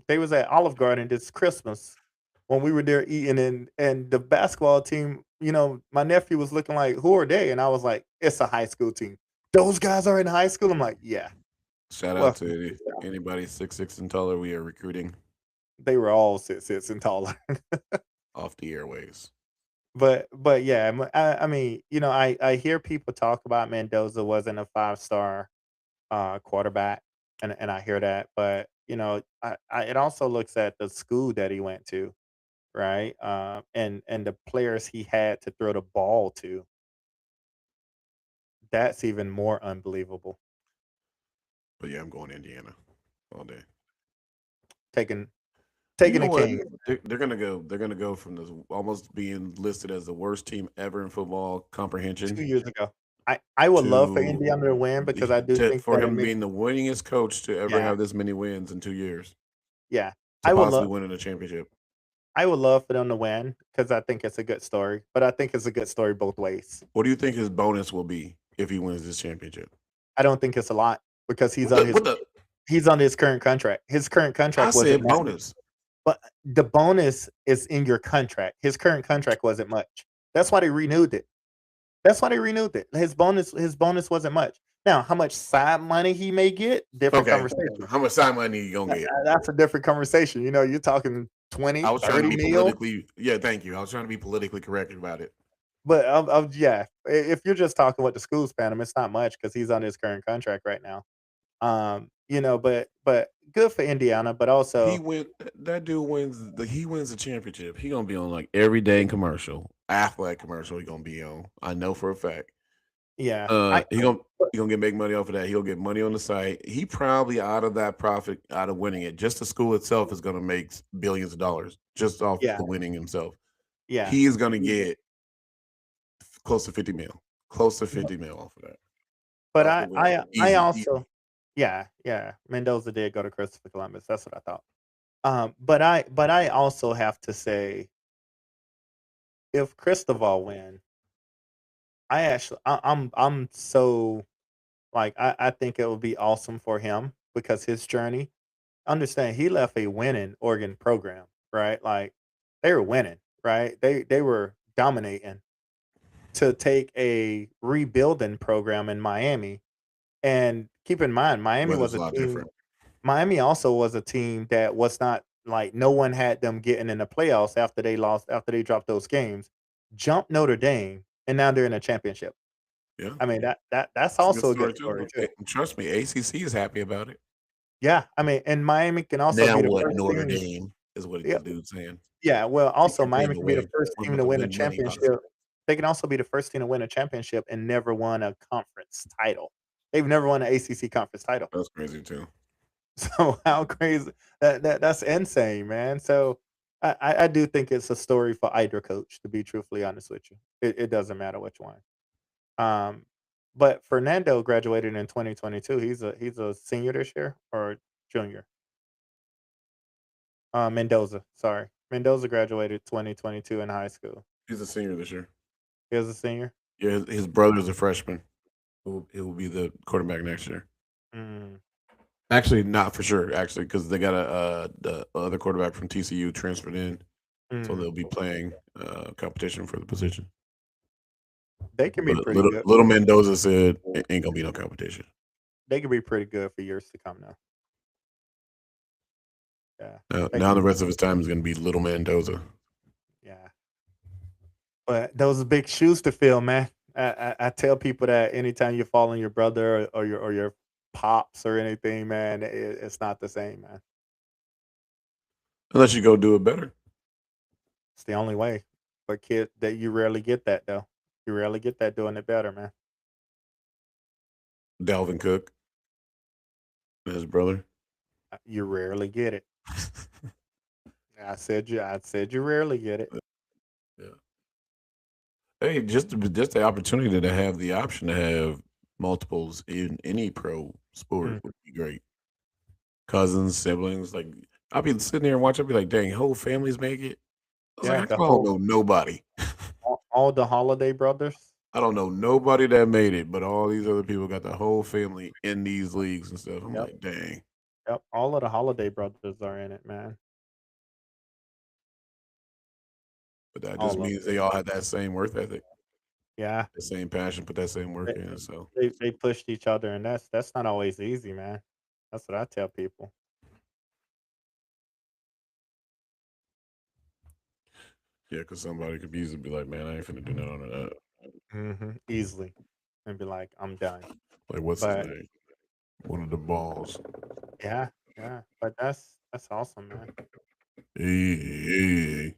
they was at Olive Garden this Christmas when we were there eating, and the basketball team, my nephew was looking like, "Who are they?" And I was like, "It's a high school team." Those guys are in high school. I'm like, "Yeah." Shout out Welcome to to the South. anybody 6'6" and taller. We are recruiting They were all 6'6" and taller. off the airways. But yeah, I mean, I hear people talk about Mendoza wasn't a 5-star quarterback, and I hear that, but it also looks at the school that he went to, right? And the players he had to throw the ball to. That's even more unbelievable. But yeah, I'm going Indiana all day. Taking You taking know the what? Kings They're gonna go. They're gonna go from this almost being listed as the worst team ever in football 2 comprehension years ago. I would love for to Indiana to win because I do think for that it him makes being the winningest coach to ever yeah, have this many wins in 2 years yeah. to I would love possibly winning a championship. I would love for them to win because I think it's a good story, but I think it's a good story both ways. What do you think his bonus will be if he wins this championship? I don't think it's a lot because What the? What the? he's on his current contract. His current I contract wasn't said that bonus. but the bonus is in your contract. His current contract wasn't much. That's why they renewed it. That's why they renewed it. His bonus wasn't much. Now, how much side money he may get, different Okay. conversation. How much side money you gonna get? That's a different conversation. You're talking I 20, was trying to 30 be mil. politically. Yeah, thank you. I was trying to be politically correct about it. But yeah, if you're just talking what the school's paying him, it's not much because he's on his current contract right now. But good for Indiana, but He also went. That dude wins. He wins the championship. He gonna be on like every day commercial, Affleck commercial. He gonna be on. I know for a fact. yeah, Uh, I he gonna he gonna get make money off of that. He'll get money on the site. He probably out of that profit, out of winning it, just the school itself is gonna make billions of dollars just off yeah, the winning himself. yeah. He is gonna get close to 50 mil, close to 50 mil off of that, But off the winning. I Easy, easy. also yeah, Mendoza did go to Christopher Columbus. That's what I thought. But I also have to say, if Cristobal win, I'm so like I think it would be awesome for him because his journey. Understand he left a winning Oregon program, right? Like they were winning, right? They were dominating to take a rebuilding program in Miami. And keep in mind, Weather's a lot different. Miami also was a team that was not like no one had them getting in the playoffs after they dropped those games, jumped Notre Dame, and now they're in a championship. Yeah, I mean that's it's a good also a good story too. story too. Trust me, ACC is happy about it. Yeah, I mean, and Miami can also Now be the what? first Notre team. Dame is what Yeah, the dude's saying. yeah. Well, Take also everything Miami can be the away. first We're team about to to win a win money, guys. championship. They can also be the first team to win a championship and never won a conference title. They've never won an ACC conference title. That's crazy too. So how crazy that's insane, man. So I do think it's a story for either coach, to be truthfully honest with you. It doesn't matter which one. Um, but Fernando graduated in 2022. He's a senior this year or junior. Mendoza, sorry. Mendoza graduated 2022 in high school. He's a senior this year. He was a senior. Yeah, his brother's a freshman. Who will be the quarterback next year. Mm, Actually, not for sure. Actually, because they got the other quarterback from TCU transferred in, so mm. they'll be playing competition for the position. They can be But pretty good. little Mendoza said it ain't gonna be no competition. They can be pretty good for years to come now. Yeah, they Now can. the rest of his time is gonna be little Mendoza. Yeah. But those are big shoes to fill, man. I tell people that anytime you fall on your brother or your pops or anything, man, it's not the same, man. Unless you go do it better. It's the only way. But kid, that you rarely get that though. You rarely get that doing it better, man. Dalvin Cook and his brother. You rarely get it. I said you rarely get it. Yeah. Hey, just the opportunity to have the option to have multiples in any pro sport Mm, would be great. Cousins, siblings, like I'll be sitting there and watch. I'll be like, dang, whole families make it. I was like, yeah, how the come I don't whole know nobody? all the holiday brothers. I don't know nobody that made it, but all these other people got the whole family in these leagues and stuff. I'm Yep, like, dang. yep. All of the holiday brothers are in it, man. But that just All of means they all have that same work ethic, yeah. the same passion, put that same work in. So They pushed each other, and that's not always easy, man. That's what I tell people. yeah, because somebody could easily be like, man, I ain't finna do nothing on that. Easily, and be like, "I'm done." Like, what's his But name? One of the balls. yeah, yeah, but that's awesome, man. Hey, hey.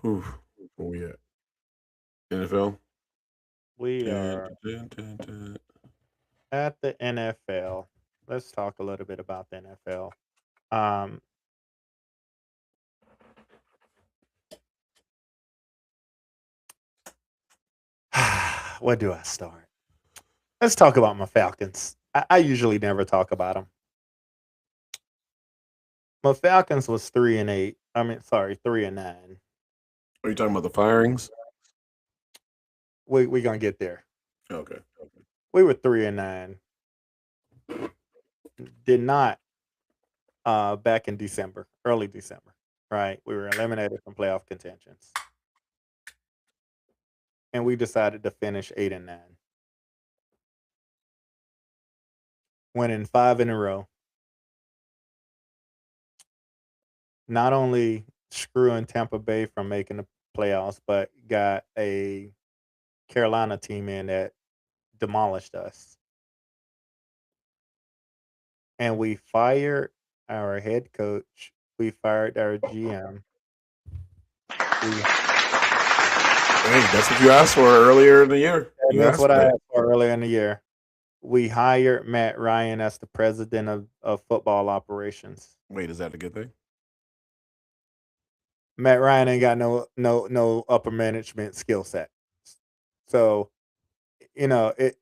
Whew. Where we at? NFL? We Dun, are dun, dun, dun, dun. at the NFL. let's talk a little bit about the NFL. Um, where do I start? Let's talk about my Falcons. I usually never talk about them. My Falcons was 3-8. I mean, sorry, 3-9. Are you talking about the firings? We gonna get there. Okay. We were 3-9. Did not back in December, early December. Right, we were eliminated from playoff contentions, and we decided to finish 8-9, winning 5 in a row. Not only screwing Tampa Bay from making the playoffs, but got a Carolina team in that demolished us. And we fired our head coach. We fired our GM. We Hey, that's what you asked for earlier in the year. and You that's asked what for I that. asked for earlier in the year. We hired Matt Ryan as the president of football operations. Wait, is that a good thing? Matt Ryan ain't got no upper management skill set. So, it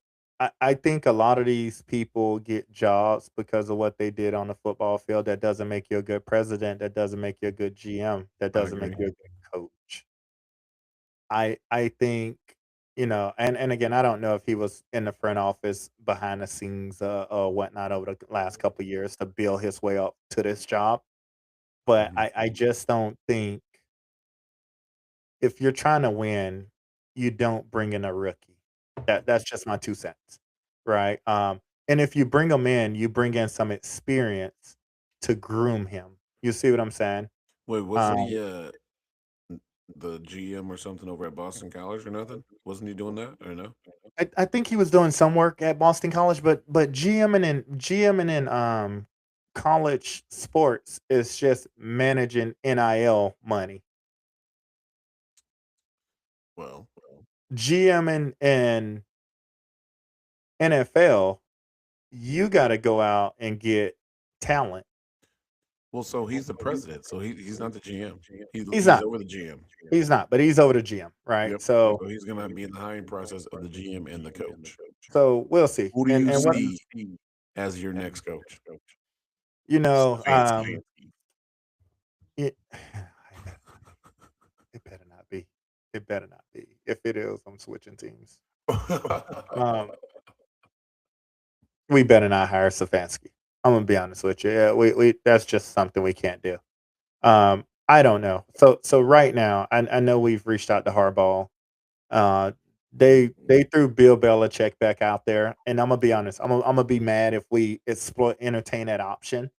I think a lot of these people get jobs because of what they did on the football field. That doesn't make you a good president. That doesn't make you a good GM. That I doesn't make agree. you a good coach. I think, and again, I don't know if he was in the front office behind the scenes, or whatnot over the last couple of years to build his way up to this job, but Mhm. I just don't think if you're trying to win, you don't bring in a rookie. That's just my 2 cents, right? And if you bring him in, you bring in some experience to groom him. You see what I'm saying? Wait, wasn't Um, he the GM or something over at Boston College or nothing? Wasn't he doing that or no? I think he was doing some work at Boston College, but GMing in college sports is just managing NIL money. Well, GMing in NFL, you got to go out and get talent. so he's the president, so he's not the GM. He's He's not. over the GM. He's not, but he's over the GM, right? Yep. So So he's gonna be in the hiring process of the GM and the coach. we'll see. Who do And you and what see as your next coach? you know, Stefanski. it, it better not be. It better not be. If it is, I'm switching teams. Um, we better not hire Stefanski. I'm gonna be honest with you. Yeah, we that's just something we can't do. I don't know. So right now, I know we've reached out to Harbaugh. Uh, they threw Bill Belichick back out there, and I'm gonna be honest. I'm gonna be mad if we entertain that option.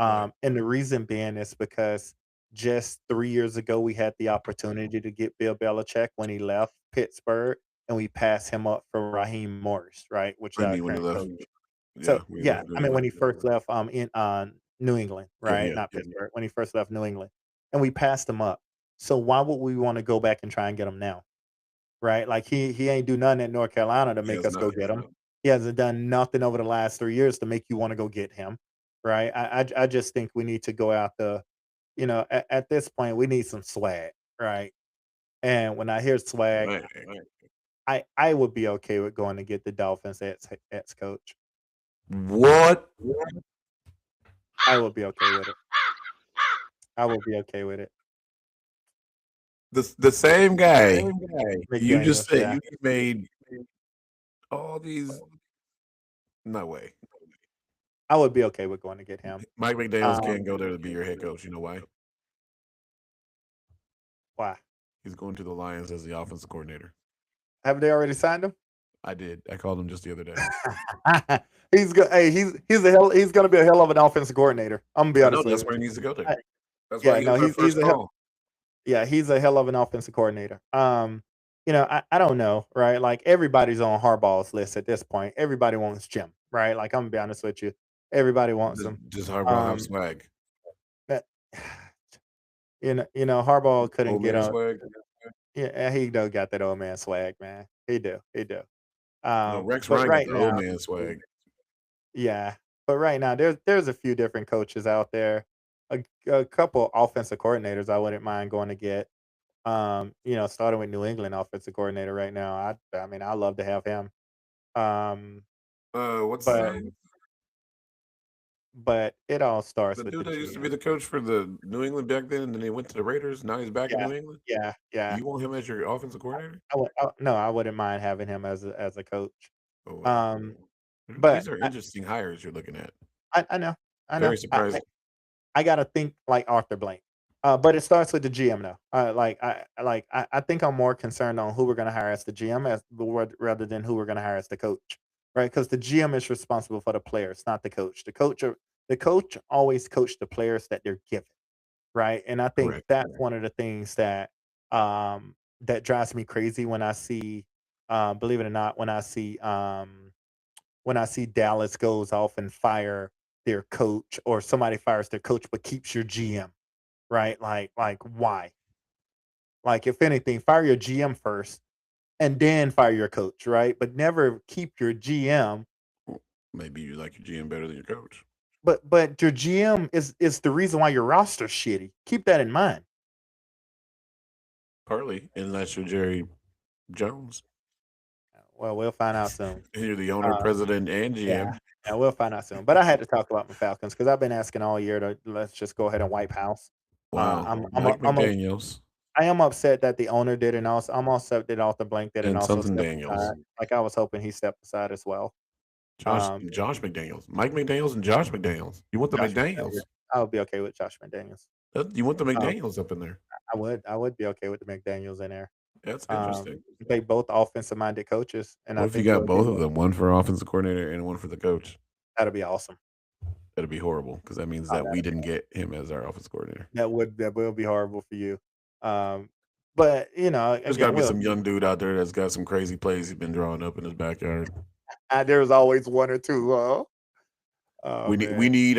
Right. And the reason being is because just 3 years ago we had the opportunity to get Bill Belichick when he left Pittsburgh, and we passed him up for Raheem Morris, right, which is I our mean when he current left. coach. Yeah, So we yeah, left I New mean when England. he first left in New England, Yeah, right, yeah, not yeah. Pittsburgh, when he first left New England, and we passed him up. So why would we want to go back and try and get him now? Right? Like he ain't do nothing at North Carolina to He make has us go not. get him. He hasn't done nothing over the last 3 years to make you wanna go get him, right? I just think we need to go out the at this point, we need some swag, right? And when I hear swag, Right. I would be okay with going to get the Dolphins ex-coach. What? I would be okay with it. I would be okay with it. The same guy you just McDaniels, said yeah. you just made all these. No way. I would be okay with going to get him. Mike McDaniel's Um, can't go there to be your head coach. You know why? why? He's going to the Lions as the offensive coordinator. Have they already signed him? I did. I called him just the other day. He's gonna be a hell of an offensive coordinator. I'm gonna be I know honest that's with where he you. needs to go to. I, That's why yeah, he no, was our he's first a hell, call. yeah, he's a hell of an offensive coordinator. I don't know, right? Like everybody's on Harbaugh's list at this point. Everybody wants Jim, right? Like I'm gonna be honest with you. Everybody wants him. Does Harbaugh have Um, swag? but, Harbaugh couldn't Old get man on. swag? Yeah, he do got that old man swag, man. He do. No, Rex But Ryan got right the old now, man swag. yeah. But right now, there's a few different coaches out there. A couple offensive coordinators I wouldn't mind going to get. Starting with New England offensive coordinator right now. I mean, I love to have him. Um, What's his but name? but it all starts The with the dude that used to be GM. the coach for the New England back then, and then he went to the Raiders. Now he's back in Yeah, New England. yeah. You want him as your offensive coordinator? No, I wouldn't mind having him as a coach. Oh wow, Um, but these are interesting hires you're looking at. I know, I know. Very surprising. I gotta think like Arthur Blank. But it starts with the GM though. I think I'm more concerned on who we're gonna hire as the GM rather than who we're gonna hire as the coach, right? Because the GM is responsible for the players, not the coach. The coach always coach the players that they're given, right? And I think Correct. that's one of the things that drives me crazy when I see, believe it or not, when I see Dallas goes off and fire their coach or somebody fires their coach but keeps your GM, right? Like why? Like if anything, fire your GM first and then fire your coach, right? But never keep your GM. Maybe you like your GM better than your coach. But your GM is the reason why your roster's shitty. Keep that in mind. Partly, unless you're Jerry Jones Well, we'll find out soon. and you're the owner, Uh, president, and yeah, GM. yeah, we'll find out soon. But I had to talk about my Falcons because I've been asking all year to let's just go ahead and wipe house. Wow, I'm Mike McDaniels I am upset that the owner did, and also I'm upset that Arthur Blank did, and and also something stepped Daniels, aside. Like I was hoping he stepped aside as well. Um, Josh McDaniels, Mike McDaniels, and Josh McDaniels. You want the Josh McDaniels. McDaniels? I would be okay with Josh McDaniels. You want the Um, McDaniels up in there? I would be okay with the McDaniels in there. That's Um, interesting. they both offensive minded coaches, and What I if you think it got would be both of them? One for offensive coordinator and one for the coach. that'd be awesome. That'd be horrible because that means Oh, that we didn't get him as our offensive coordinator. that will be horrible for you. Um, but There's got to again, be some young dude out there that's got some crazy plays he's been drawing up in his backyard. there's always one or two. Oh man. We need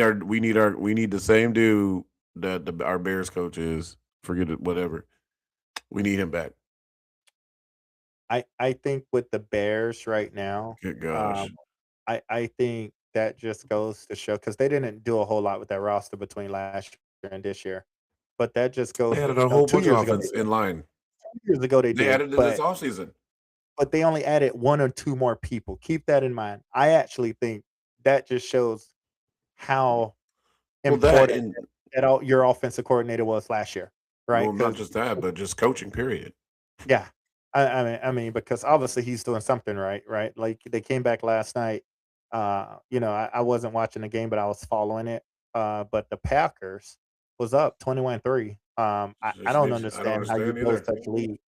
the same dude that our Bears coach is. Forget it, whatever. We need him back. I think with the Bears right now, Good gosh, um, I think that just goes to show because they didn't do a whole lot with that roster between last year and this year, but that just they goes to added a no, whole 2 bunch of years ago they offense did. in line. 2 years ago they They did, added it this offseason. but they only added 1 or 2 more people. Keep that in mind. I actually think that just shows how Well, that important and that all your offensive coordinator was last year, right? well, not Because just that, but just coaching. Period. yeah. I mean, because obviously he's doing something right, right? Like they came back last night. I wasn't watching the game, but I was following it. But the Packers was up 21-3. I don't I don't understand how you understand blow either. such lead.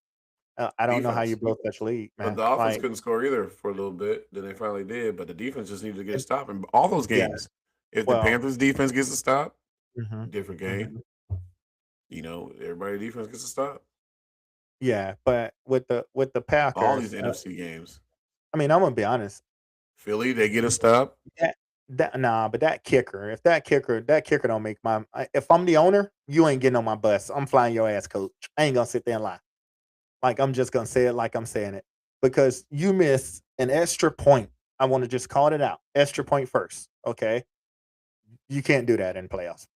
I don't know how you Defense. blow such lead, But man. the offense Like, couldn't score either for a little bit. Then they finally did. But the defense just needed to get a stop in all those yeah, games. If the well, Panthers defense gets a stop, mhm, different game. mhm. Everybody defense gets a stop. Yeah, but with the All these Packers, NFC games. I mean, I'm gonna be honest. Philly, they get a stop. That nah, but that kicker don't make if I'm the owner, you ain't getting on my bus. I'm flying your ass, coach. I ain't gonna sit there and lie. Like I'm just gonna say it like I'm saying it. Because you miss an extra point. I want to just call it out. Extra point first. Okay. You can't do that in playoff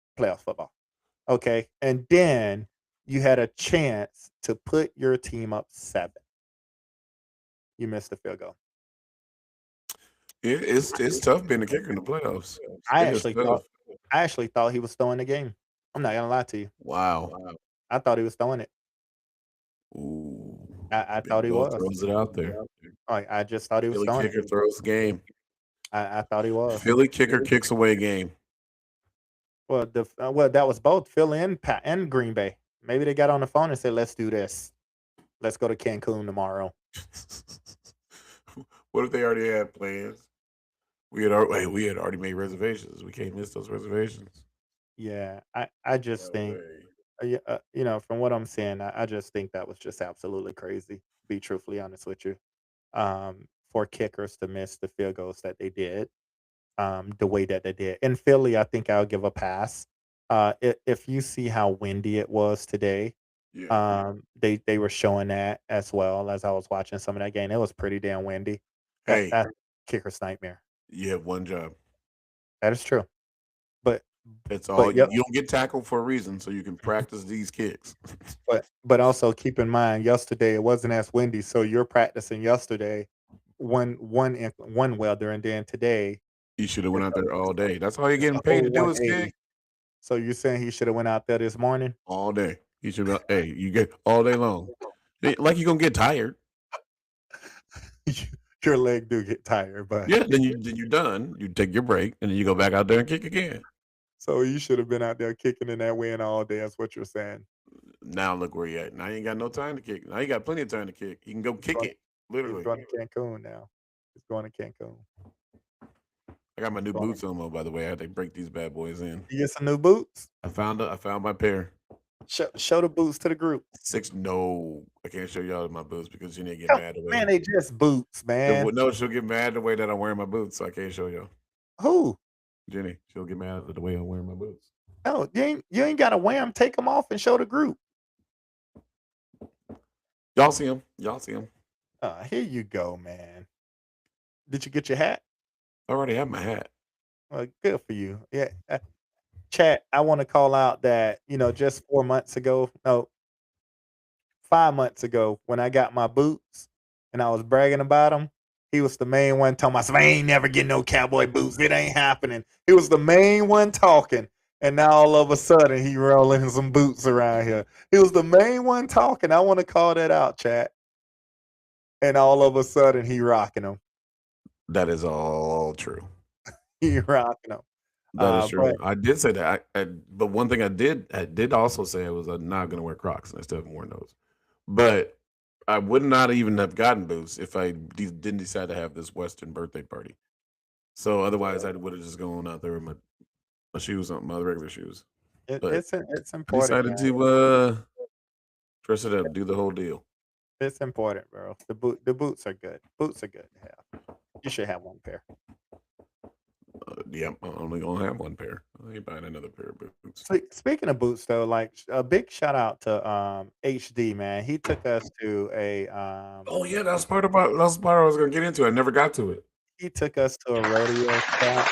football. Okay. And then you had a chance to put your team up 7. You missed the field goal. It's tough being a kicker in the playoffs. I It is actually tough. thought I actually thought he was throwing the game. I'm not gonna lie to you. Wow. I thought he was throwing it. Ooh. I thought Big he Bill was. throws it out there. I just thought he was Philly throwing it. kicker throws game. I thought he was. Philly kicker kicks away game. Well, that was both Philly and Green Bay. Maybe they got on the phone and said, "Let's do this. Let's go to Cancun tomorrow." What if they already had plans? We had already made reservations. We can't miss those reservations. Yeah, I just No think, way. from what I'm saying, I just think that was just absolutely crazy. To be truthfully honest with you, for kickers to miss the field goals that they did, the way that they did. In Philly, I think I'll give a pass. If you see how windy it was today, Yeah. they were showing that as well as I was watching some of that game. It was pretty damn windy. Hey, That kicker's nightmare. you have one job. That is true. But It's all but you, yep. you don't get tackled for a reason, so you can practice these kicks. But also keep in mind, yesterday it wasn't as windy, so you're practicing yesterday one weather, and then today You should have went it's out a there all day. That's all you're it's getting a paid to whole do is 180. kick So you're saying he should have went out there this morning? all day. You should be, hey, you get all day long. Like you're gonna get tired. Your leg do get tired, but Yeah, then you're done. You take your break and then you go back out there and kick again. so you should have been out there kicking in that wind all day, that's what you're saying. Now look where you at. Now you ain't got no time to kick. Now you got plenty of time to kick. You can go He's kick going it. he's Literally. going to Cancun now. He's going to Cancun. I got my new Going boots on, by the way. I had to break these bad boys in. You get some new boots? I found my pair. Show the boots to the group. Six. No, I can't show y'all my boots because you need to get Come mad the man, way. they just boots, man. No, she'll get mad the way that I'm wearing my boots, so I can't show y'all. Who? Jenny, she'll get mad at the way I'm wearing my boots. No, you ain't gotta wear them. Take them off and show the group. Y'all see them? Y'all see them? Here you go, man. Did you get your hat? I already have my hat. Well, good for you. Yeah. Chat, I want to call out that, just 4 months ago, no, 5 months ago, when I got my boots and I was bragging about them, he was the main one talking about, I ain't never getting no cowboy boots. It ain't happening. He was the main one talking. And now all of a sudden he rolling some boots around here. He was the main one talking. I want to call that out, chat. And all of a sudden he rocking them. That is all true. He rocking them. That is true. But I did say that. But one thing I did also say I was not going to wear Crocs, and I still haven't worn those. But I would not even have gotten boots if I didn't decide to have this Western birthday party. So otherwise, I would have just gone out there with my shoes on, my regular shoes. But it's I important, decided man. to dress it up, do the whole deal. It's important, bro. The boots are good. Boots are good to have. You should have one pair. Yeah, I'm only gonna have one pair. I ain't buying another pair of boots. Speaking of boots, though, like a big shout out to HD, man. He took us to a Oh yeah, that's part of that's part I was gonna get into. I never got to it. he took us to a rodeo chat.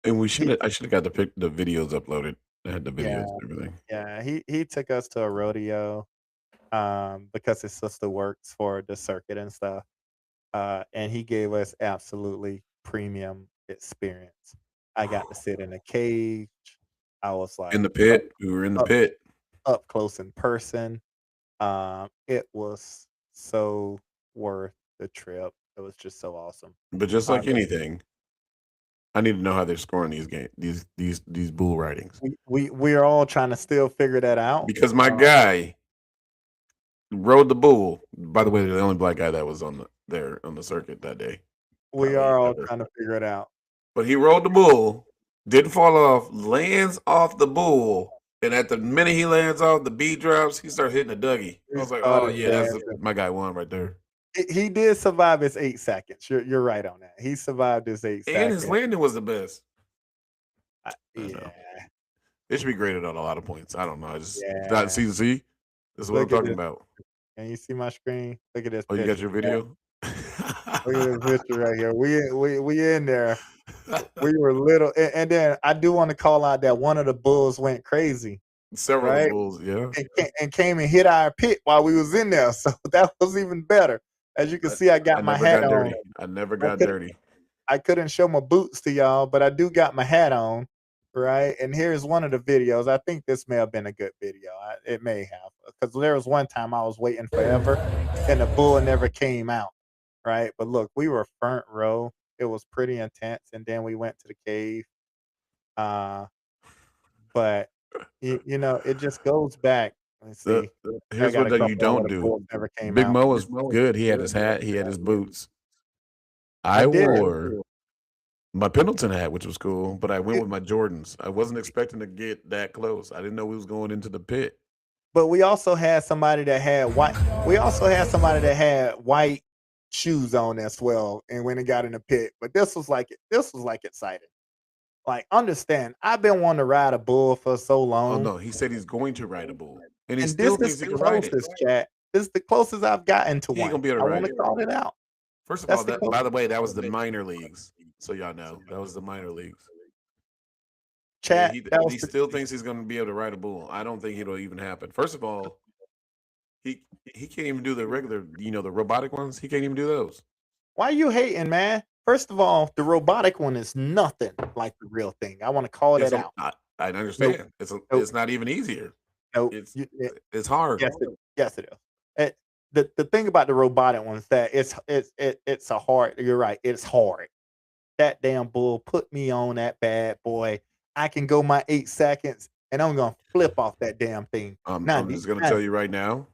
And He I should have got the videos uploaded. I had the yeah, videos and everything. yeah. He took us to a rodeo because his sister works for the circuit and stuff. And he gave us absolutely premium experience. I got to sit in a cage. I was In like the pit. We were in the up pit. up close in person. It was so worth the trip. It was just so awesome. But just Uh, like anything, I need to know how they're scoring these games, these bull ridings. we are all trying to still figure that out. Because my guy rode the bull. By the way, the only black guy that was there on the circuit that day. We Probably are all ever. trying to figure it out. But he rode the bull, didn't fall off, lands off the bull, and at the minute he lands off, the beat drops, he starts hitting a Dougie. I He was like, oh started yeah, dancing. my guy won right there. He did survive his 8 seconds. You're right on that. He survived his 8 And his seconds. landing was the best. I Yeah, know. It should be graded on a lot of points. I don't know. I just yeah. see. This is what I'm Look at talking this. about. Can you see my screen? Look at this Oh, you got picture. your Yeah. video? Look at this picture right here. We in there. We were little, and then I do want to call out that one of the bulls went crazy, Several of the right? bulls, yeah. And came and hit our pit while we was in there, so that was even better. As you can see, I I got my never hat got on. dirty. I never I got couldn't dirty. I couldn't show my boots to y'all, but I do got my hat on, right? And here's one of the videos. I think this may have been a good video. It may have, because there was one time I was waiting forever, and the bull never came out, right? But look, we were front row. It was pretty intense, and then we went to the cave. Uh, but it just goes back. Let's see. I Here's got what a that you couple where don't the do. bulls never came Big out. Mo was good. He had his hat. He had his boots. I I did. wore my Pendleton hat, which was cool, but I went It, with my Jordans. I wasn't expecting to get that close. I didn't know we was going into the pit. but we also had somebody that had white. We also had somebody that had white shoes on as well, and when it got in the pit. But this was like exciting. Like, understand, I've been wanting to ride a bull for so Oh long, no, he said he's going to ride a bull, and he and still this is thinks he the can ride it. closest, chat. This is the closest I've gotten to He ain't one. gonna be able to I ride want to it. call it out. First of That's all, the that by closest. the way, that was the minor leagues. So y'all know that was the minor leagues. Yeah, Chat, that was he the still thinks he's going to be able to ride a bull. I don't think it'll even happen. First of all, he can't even do the regular, the robotic ones. He can't even do those. why you hating, man? First of all, the robotic one is nothing like the real thing. I want to call Yes, that out. I Nope, understand. nope, It's not even easier. nope. It's it's hard. Yes, it is. The thing about the robotic one is that it's a hard. You're right. It's hard. That damn bull put me on that bad boy. I can go my 8 seconds, and I'm gonna flip off that damn thing. I'm just going to tell you right now,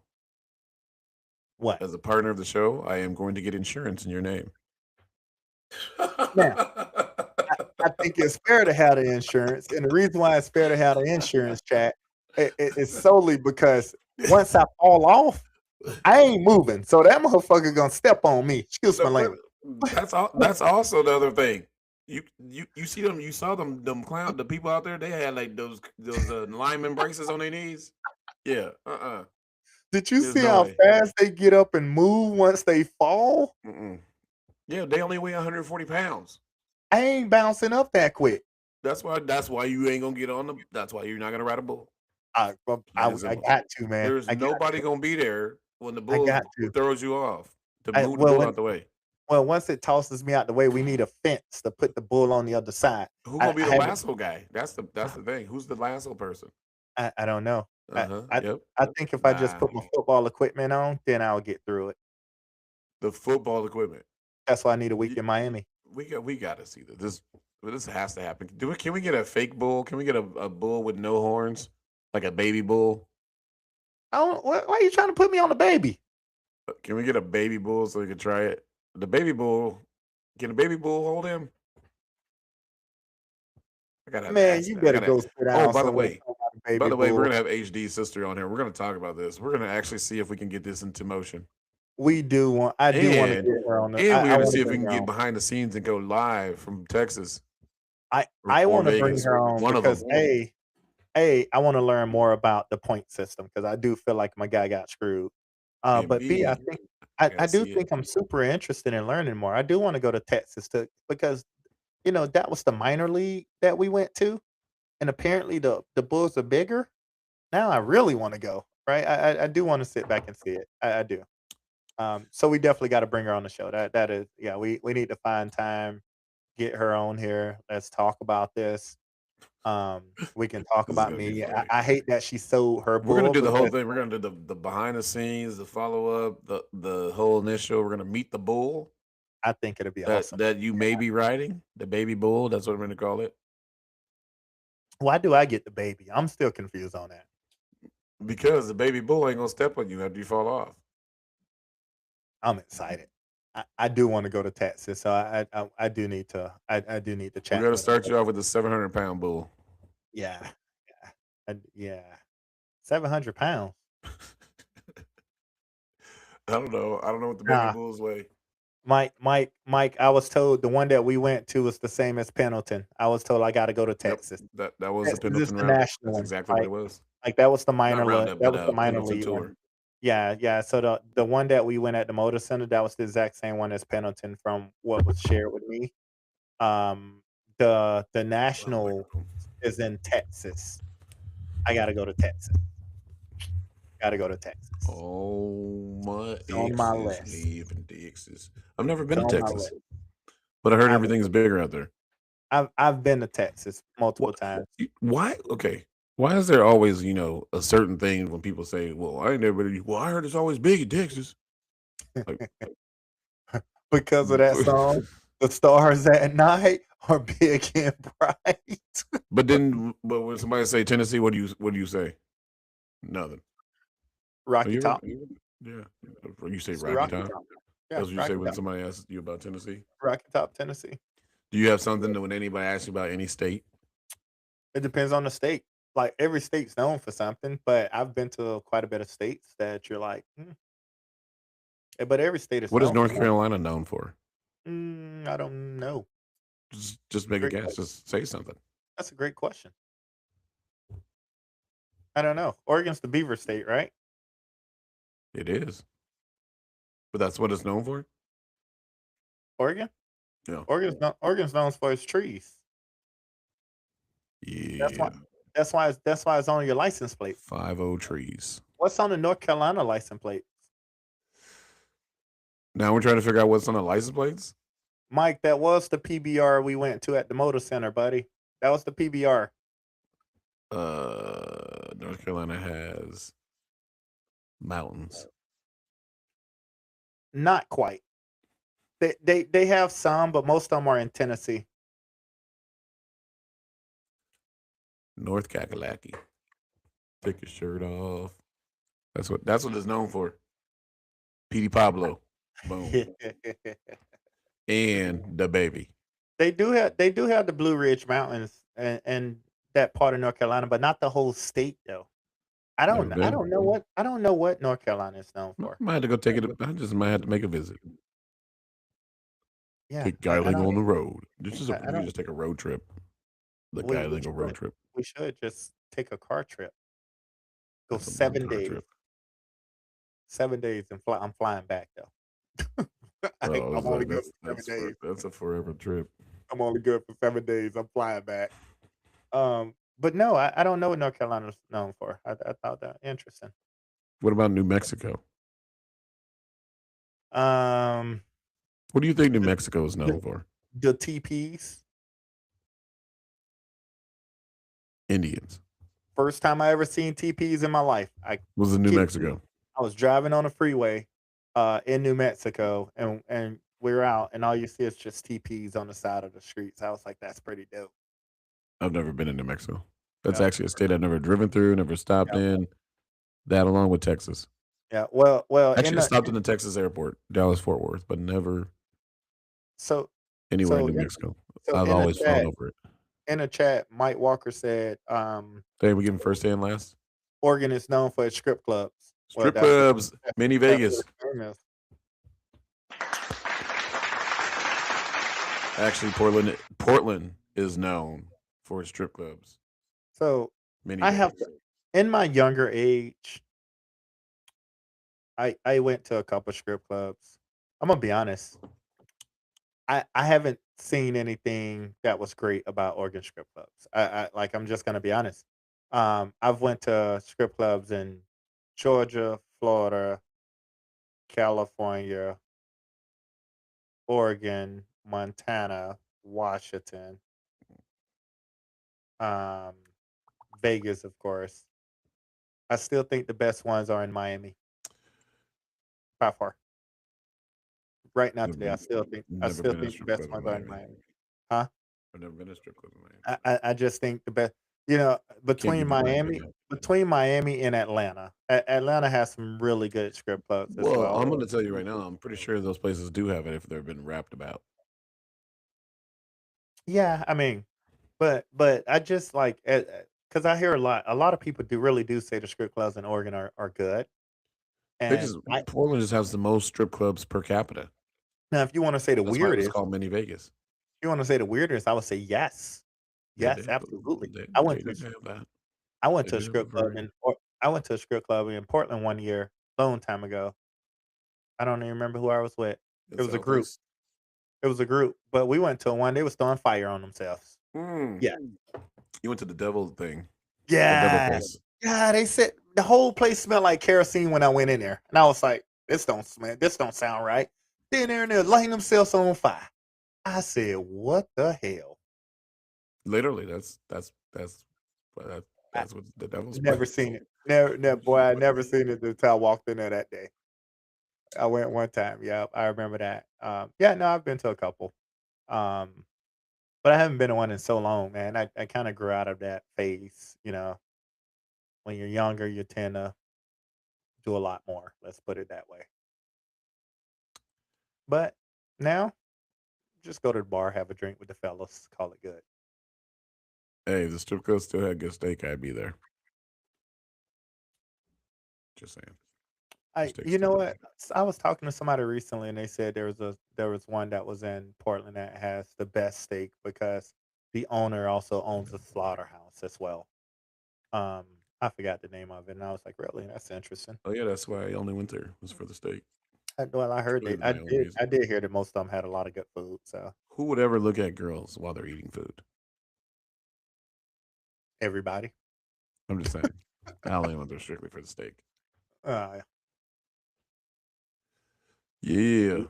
What? as a partner of the show, I am going to get insurance in your name. Now, I think it's fair to have the insurance, and the reason why it's fair to have the insurance, chat, is solely because once I fall off, I ain't moving, so that motherfucker gonna step on me. Excuse my No, language. that's all. That's also the other thing. You see them. You saw the people out there. They had like those lineman braces on their knees. Yeah. Did you There's see no how way. fast they get up and move once they fall? Mm-mm. Yeah, they only weigh 140 pounds. I ain't bouncing up that quick. That's why you ain't gonna get on the. That's why you're not gonna ride a bull. Plain and I simple. got to, man. There's nobody gonna be there when the I bull got to. throws you off to I, move the bull out the way. well, once it tosses me out the way, we need a fence to put the bull on the other side. Who I, gonna be I the haven't. lasso guy? That's the thing. Who's the lasso person? I don't know. I, Uh-huh. I Yep. I think if I just Nah. put my football equipment on, then I'll get through it. The football equipment. That's why I need a week Y- in Miami. we got to see this. This has to happen. Can we get a fake bull? Can we get a bull with no horns, like a baby bull? I don't. Why are you trying to put me on the baby? Can we get a baby bull so we can try it? The baby bull. Can a baby bull hold him? I gotta Man, ask you that. I better gotta. go sit Oh, down somewhere. Talk about the by baby the way, we're bull. gonna have HD's sister on here. We're gonna talk about this. We're gonna actually see if we can get this into motion, We do want. I do want to and get her on the. and we're I gonna want see to if we bring can her get on. behind the scenes and go live from Texas I or want to bring Vegas. her on One of them. because I want to learn more about the point system because I do feel like my guy got screwed. And But B, I B, think I I gotta do see it. think I'm super interested in learning more. I do want to go to Texas to because that was the minor league that we went to, and apparently the Bulls are bigger. Now I really want to go. Right, I do want to sit back and see it. I do. So we definitely got to bring her on the show. That is, yeah. We need to find time, get her on here. Let's talk about this. We can talk This is about gonna be me. funny. I hate that she sold her We're gonna bull do the whole because thing. We're gonna do the behind the scenes, the follow up, the whole initial. We're gonna meet the bull I think it'll be that awesome. you may be riding, the baby bull. That's what we're gonna call it. Why do I get the baby? I'm still confused on that. Because the baby bull ain't gonna step on you after you fall off. I'm excited. I do want to go to Texas, so I do need to I do need to We're chat gonna with her. start you off with a 700-pound bull. Yeah, yeah, yeah. 700 pounds. I don't know what the baby Nah, bulls weigh. Mike. I was told the one that we went to was the same as Pendleton. I was told I got to go to Yep, Texas. that was the Texas is Pendleton the Roundup. national That's one, exactly what right? it was. Like that was the Not Roundup, that but was the minor Pendleton league one. tour. Yeah, yeah. So the one that we went at the Motor Center, that was the exact same one as Pendleton from what was shared with me. Um, the Oh, national microphone. is in Texas. I gotta go to Texas. Gotta go to Texas. Oh, my It's on my exes list. leaving Texas. I've never It's been to on my Texas, list. but I heard I've everything's bigger out there. I've been to Texas multiple What? times. Why? Okay. Why is there always, a certain thing when people say, "Well, I ain't never been." Well, I heard it's always big in Texas. Like, Because of that song, "The Stars at Night" are big and bright. but when somebody say Tennessee, what do you say? Nothing. Are Rocky you ever? Top. Yeah. You say It's the Rocky Rocky Top. Top. Yeah, That's what you say Rocky when Top. somebody asks you about Tennessee. Rocky Top, Tennessee. Do you have something that when anybody asks you about any state? It depends on the state. Like, every state's known for something, but I've been to quite a bit of states that you're like, but every state is What is known for North something. Carolina known for? I don't know. Just make a Great guess. question. Just say something. That's a great question. I don't know. Oregon's the beaver state, right? It is, but that's what it's known for. Oregon? Yeah. Oregon's known for its trees. That's why Yeah. that's why it's on your license plate. 50 trees. What's on the North Carolina license plate? Now we're trying to figure out what's on the license plates. Mike, that was the PBR we went to at the Motor Center, buddy. That was the PBR. North Carolina has mountains. Not quite. They have some, but most of them are in Tennessee. North Kakalaki. Take your shirt off. That's what it's known for. Petey Pablo. Boom. And the baby. They do have the Blue Ridge Mountains and that part of North Carolina, but not the whole state though. Never I been. don't know what North Carolina is known for. Might have to go take it. I just might have to make a visit. Yeah, Take Geiling on the road. I We don't. just take a road trip. The We Geiling road should trip. we should just take a car trip. Go That's a long 7 car days. trip. 7 days and fly. I'm flying back though. Oh, I was I'm only like, good for 7 days. that's a forever trip. I'm only good for 7 days. I'm flying back. But no, I don't know what North Carolina's known for. I thought that interesting. What about New Mexico? Um, What do you think New the Mexico is known the for? the TPs. Indians. First time I ever seen TPs in my life. I Was in New kid you. Mexico. I was driving on a freeway, in New Mexico, and we were out, and all you see is just TPs on the side of the streets. I was like, "That's pretty dope." I've never been in New Mexico. That's Yep, actually a state I've never driven through, never stopped yep, in. That along with Texas. yeah. Well, in Actually, I the stopped in the Texas airport, Dallas Fort Worth, but never so anywhere in so New in Mexico. so I've always flown over it. in a chat, Mike Walker said, Hey, we giving first and last? Oregon is known for its strip clubs. Well, Strip clubs, mini that's what Vegas. its name is. Actually, Portland is known for its strip clubs, So mini I have Vegas. in my younger age, I went to a couple strip clubs. I'm gonna be honest. I haven't seen anything that was great about Oregon strip clubs. I'm just gonna be honest. I've went to strip clubs in Georgia, Florida, California, Oregon, Montana, Washington, um, Vegas, of course. I still think the best ones are in Miami by far. Right now, today, Never, I never still been in a think the strip best club in ones are in Miami. Miami. Huh? I've never been to a strip club in Miami. I just think the best. You know, Can't give you my opinion. Between Miami and Atlanta, Atlanta has some really good strip clubs as Well, well. I'm going to tell you right now, I'm pretty sure those places do have it if they've been rapped about. Yeah, I mean, but I just like because I hear a lot of people do say the strip clubs in Oregon are good. They And just I Portland just has the most strip clubs per capita. now, if you want to say the That's why it was weirdest, called mini Vegas. if you want to say the weirdest, I would say yes, They yes, did. absolutely. They did have that. I went They to a did have a strip club variety. I went to a strip club in Portland one year, long time ago. I don't even remember who I was with. It The was a group. Southeast. It was a group, but we went to one. They was throwing fire on themselves. Mm. Yeah, You went to the devil thing, the devil yeah, place. yeah. They said the whole place smelled like kerosene when I went in there, and I was like, "This don't smell. This don't sound right." Then they're lighting themselves on fire. I said, "What the hell?" Literally, that's that, I that's what the devil's never place. seen it. Never, boy. I never seen it until I walked in there that day. I went one time. Yeah, I remember that. Yeah, no, I've been to a couple. Um, but I haven't been to one in so long, man. I kind of grew out of that phase. When you're younger, you tend to do a lot more. Let's put it that way. But now, just go to the bar, have a drink with the fellas, call it good. Hey, if the strip club still had good steak, I'd be there. Just saying. The steak You still know be what? good. I was talking to somebody recently, and they said there was one that was in Portland that has the best steak because the owner also owns a slaughterhouse as well. Um, I forgot the name of it, and I was like, really, that's interesting. Oh yeah, that's why I only went there was for the steak. Well, I It's heard really that the my only reason. I did hear that most of them had a lot of good food, so Who would ever look at girls while they're eating food? everybody. I'm just saying. I only went there strictly for the steak. Uh, Yeah.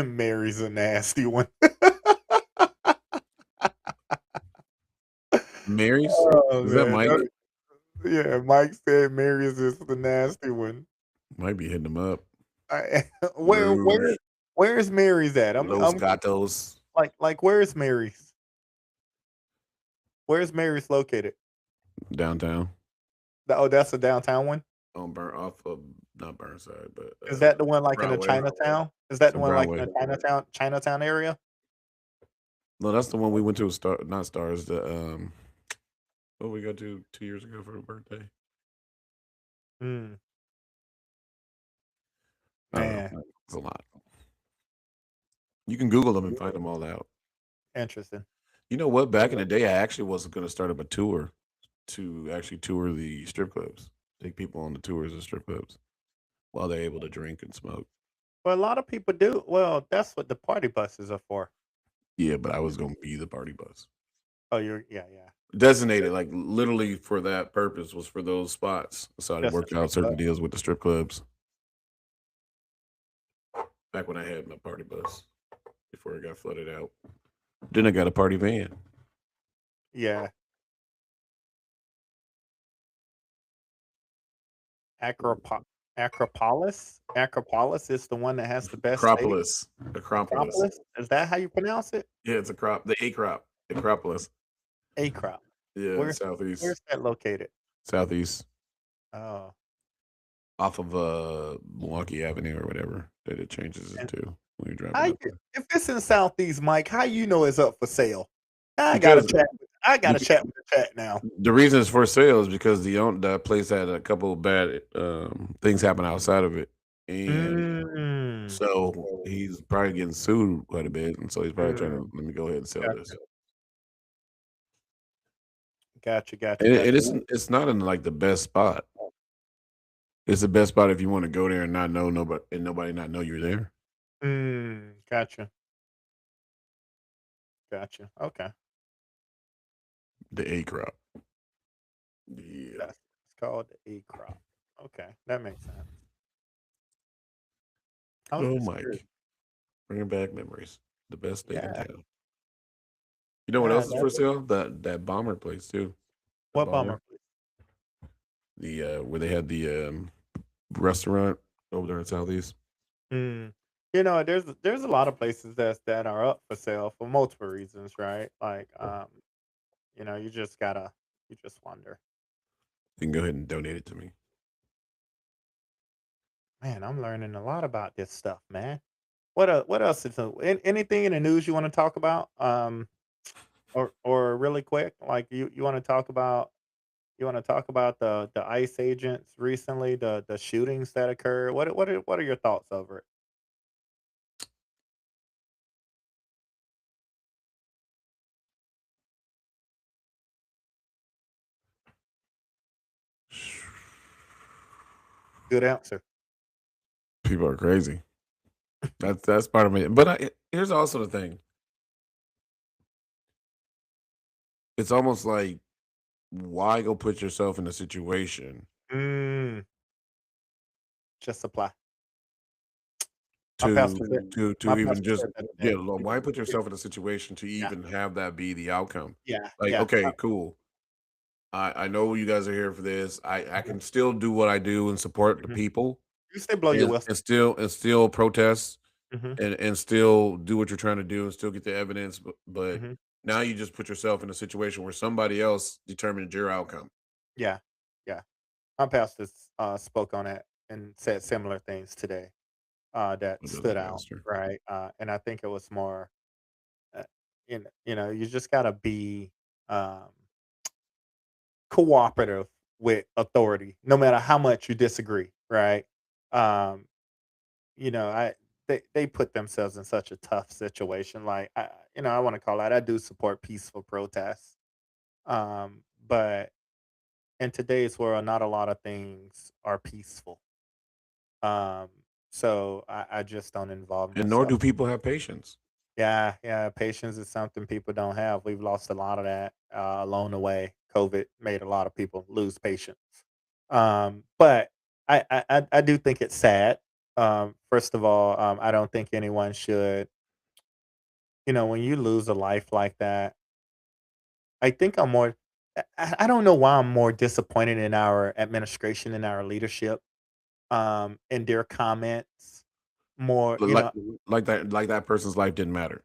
Mary's a nasty one. Mary's? Oh, Is that man, Mike? yeah, Mike said Mary's is the nasty one. Might be hitting them up. I where Rouge, where where's Mary's at? Los I'm Gatos, where's Mary's? Where's Mary's located? downtown Oh, that's a downtown one? on Burn off of not Burnside, but Is that the one, like, in a Broadway. Chinatown? Is It's that the on one, like, in Broadway. a Chinatown area? No, that's the one we went to. Star, not stars. The what we go to 2 years ago for a birthday. Mm, I don't know. man, It's a lot. You can Google them and find them all out. interesting. You know what? Back in the day, I actually was going to start up a tour to actually tour the strip clubs, take people on the tours of strip clubs while they're able to drink and smoke. Well, a lot of people do. Well, that's what the party buses are for. Yeah, but I was going to be the party bus. Oh, you're yeah, yeah. Designated, like literally for that purpose, was for those spots. So I Just a worked out drink certain bus. deals with the strip clubs back when I had my party bus before it got flooded out. Then I got a party van. Yeah. Acropo Acropolis is the one that has the best steak. Acropolis. Acropolis. Acropolis? Is that how you pronounce it? Yeah, it's a crop. The A crop. Acropolis. Acrop. Yeah, Where's southeast. that located? Southeast. Oh, Off of Milwaukee Avenue or whatever that it changes it and to when you're how driving you up there. if it's in Southeast, Mike, how you know it's up for sale? Because I gotta bec- chat with the chat now. the reason it's for sale is because the place had a couple of bad things happen outside of it, and Mm. so he's probably getting sued quite a bit, and so he's probably trying Mm. to let me go ahead and sell this. Gotcha. Gotcha, gotcha, And it gotcha. isn't. It's not in like the best spot. It's the best spot if you want to go there and not know nobody and nobody not know you're there. Gotcha, gotcha. Okay. The A crop. Yeah. That's it's called the E-crop. Okay, that makes sense. I was Oh, just curious. Mike, bringing back memories. The best steak in Yeah, town. You know what yeah, else is that for sale? That bomber place too. The what bummer, bomber. The where they had the restaurant over there in Southeast. mm. There's a lot of places that are up for sale for multiple reasons, right? Like, you just wonder. You can go ahead and donate it to me. Man, I'm learning a lot about this stuff, man. What else is anything in the news you want to talk about? Or really quick, like you want to talk about the ICE agents recently, the shootings that occurred. What are your thoughts over it? Good answer. People are crazy. That's part of it. But here's also the thing. It's almost like why go put yourself in a situation Mm, just supply. My to pastor said my to even pastor just said that yeah, today. He why goes, put yourself in a situation to yeah, even have that be the outcome? yeah, Like, yeah. okay, cool. I know you guys are here for this. I can still do what I do and support the Mhm. people You say blow your whistle. and still protest Mhm, and still do what you're trying to do and still get the evidence, but mhm. now you just put yourself in a situation where somebody else determines your outcome. Yeah, yeah. My pastor spoke on that and said similar things today that It doesn't stood out, master. right? And I think it was more, uh, you just gotta be um, cooperative with authority, no matter how much you disagree, right? Um, I they put themselves in such a tough situation. Like, I want to call out. I do support peaceful protests, but in today's world, not a lot of things are peaceful. Um, So I just don't involve And nor myself. do people have patience. Yeah, yeah, patience is something people don't have. We've lost a lot of that along the way. COVID made a lot of people lose patience. But I do think it's sad. First of all, I don't think anyone should. When you lose a life like that, I think I'm more. I don't know why I'm more disappointed in our administration and our leadership. In their comments, more. But like that person's life didn't matter.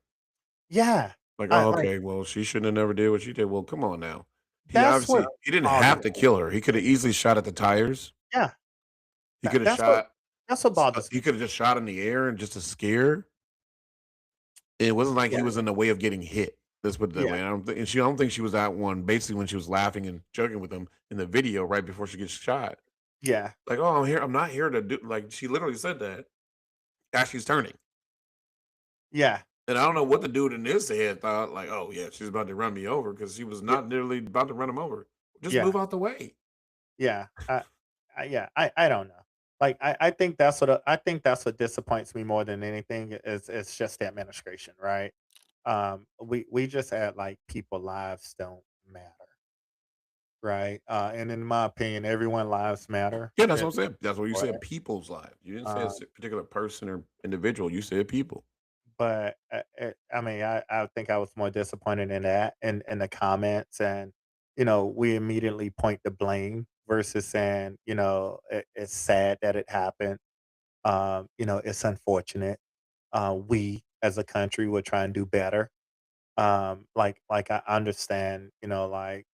Yeah, Like, I oh, like okay, well, she shouldn't have never did what she did. Well, come on now. that's what He didn't have bothers. to kill her. He could have easily shot at the tires. Yeah, He could have that's what shot bothers he me. could have just shot in the air and just to scare. It wasn't like Yeah, he was in the way of getting hit. Let's put it that yeah, way. I don't think she was that one. Basically, when she was laughing and joking with him in the video right before she gets shot, yeah, like, "Oh, I'm here. I'm not here to do." Like she literally said that as she's turning, yeah, and I don't know what the dude in his head thought. Like, "Oh yeah, she's about to run me over," because she was yeah, not nearly about to run him over. Just yeah, move out the way. yeah. Yeah, I don't know. Like I think that's what I think that's what disappoints me more than anything is it's just the administration, right? We just act like people lives don't matter, right? And in my opinion, everyone lives matter. Yeah, that's And what I'm saying. That's what you said. right? People's lives. You didn't say a Um, particular person or individual. You said people. but I mean, I think I was more disappointed in that and in the comments, and we immediately point the blame versus saying, it's sad that it happened. It's unfortunate. We as a country would try and do better. Like I understand, like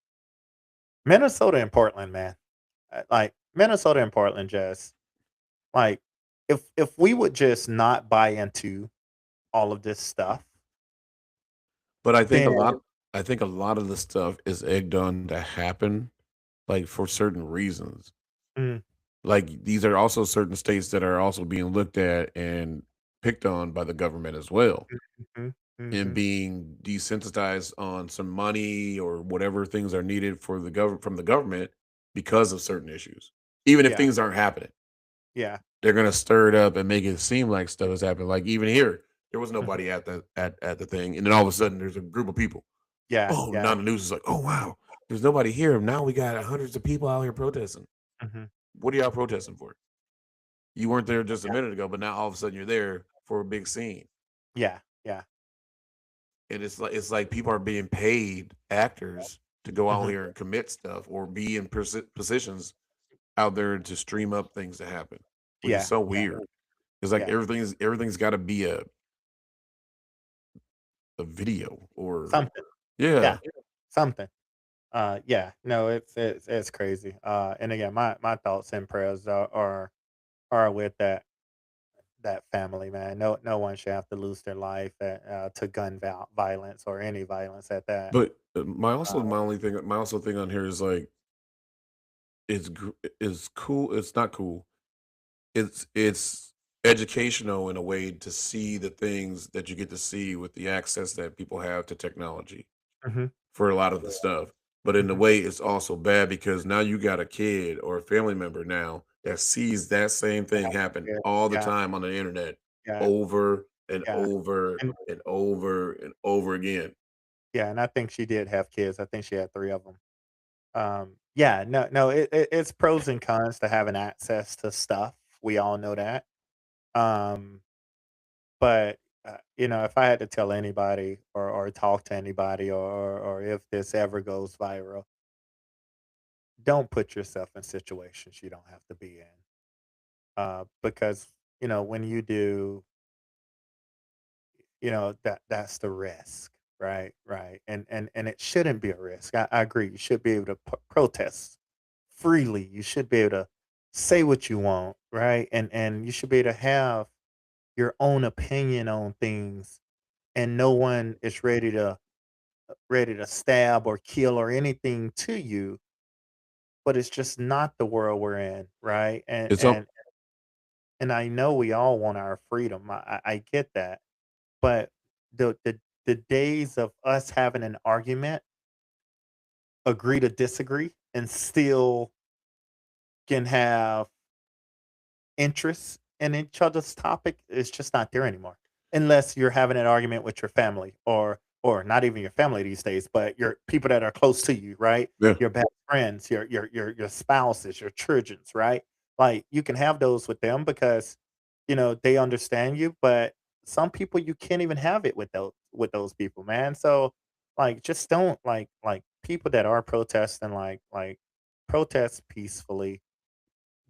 Minnesota and Portland, man. Like Minnesota and Portland, just like if we would just not buy into all of this stuff, But then I think a lot of the stuff is egged on to happen, like, for certain reasons. mm, Like, these are also certain states that are also being looked at and picked on by the government as well, mhm, and mhm. being desensitized on some money or whatever things are needed for the government from the government because of certain issues. Even if Yeah, things aren't happening, yeah, they're gonna stir it up and make it seem like stuff is happening. Like, even here, there was mhm. nobody at the thing, and then all of a sudden, there's a group of people. Yeah, Oh, yeah, now the news is like, "Oh, wow, there's nobody here. Now we got hundreds of people out here protesting." mhm. What are y'all protesting for? You weren't there just a Yeah, minute ago, but now all of a sudden you're there for a big scene. yeah, yeah. And it's like people are being paid actors to go out Mhm. here and commit stuff or be in positions out there to stream up things that happen, which is Yeah, so yeah, weird. It's like yeah. everything's got to be a video or Something. Yeah, yeah. something. Yeah, no, it's crazy. And again, my thoughts and prayers are with that family, man. No one should have to lose their life to gun violence or any violence at that. But Uh, my also thing on here is like it's cool. It's not cool. It's educational in a way to see the things that you get to see with the access that people have to technology mhm, for a lot of the stuff. But in a mhm. way, it's also bad because now you got a kid or a family member now that sees that same thing happen Yeah, all the yeah, time on the internet yeah, over and yeah. over And and over and over again. yeah, and I think she did have kids. I think she had 3 of them. Yeah, no, it's pros and cons to having access to stuff. We all know that. Um, but if I had to tell anybody or talk to anybody or if this ever goes viral, don't put yourself in situations you don't have to be in. Because when you do, that's the risk, right? Right. And it shouldn't be a risk. I agree. You should be able to protest freely. You should be able to say what you want, right? And you should be able to have your own opinion on things, and no one is ready to stab or kill or anything to you. But it's just not the world we're in, right? And It's and all and I know we all want our freedom. I get that, but the days of us having an argument, agree to disagree, and still can have interests and each other's topic is just not there anymore, unless you're having an argument with your family or not even your family these days, but your people that are close to you, right? Yeah. Your best friends, your spouses, your childrens, right? Like you can have those with them because they understand you, but some people you can't even have it with those people, man. So like just don't like people that are protesting like protest peacefully.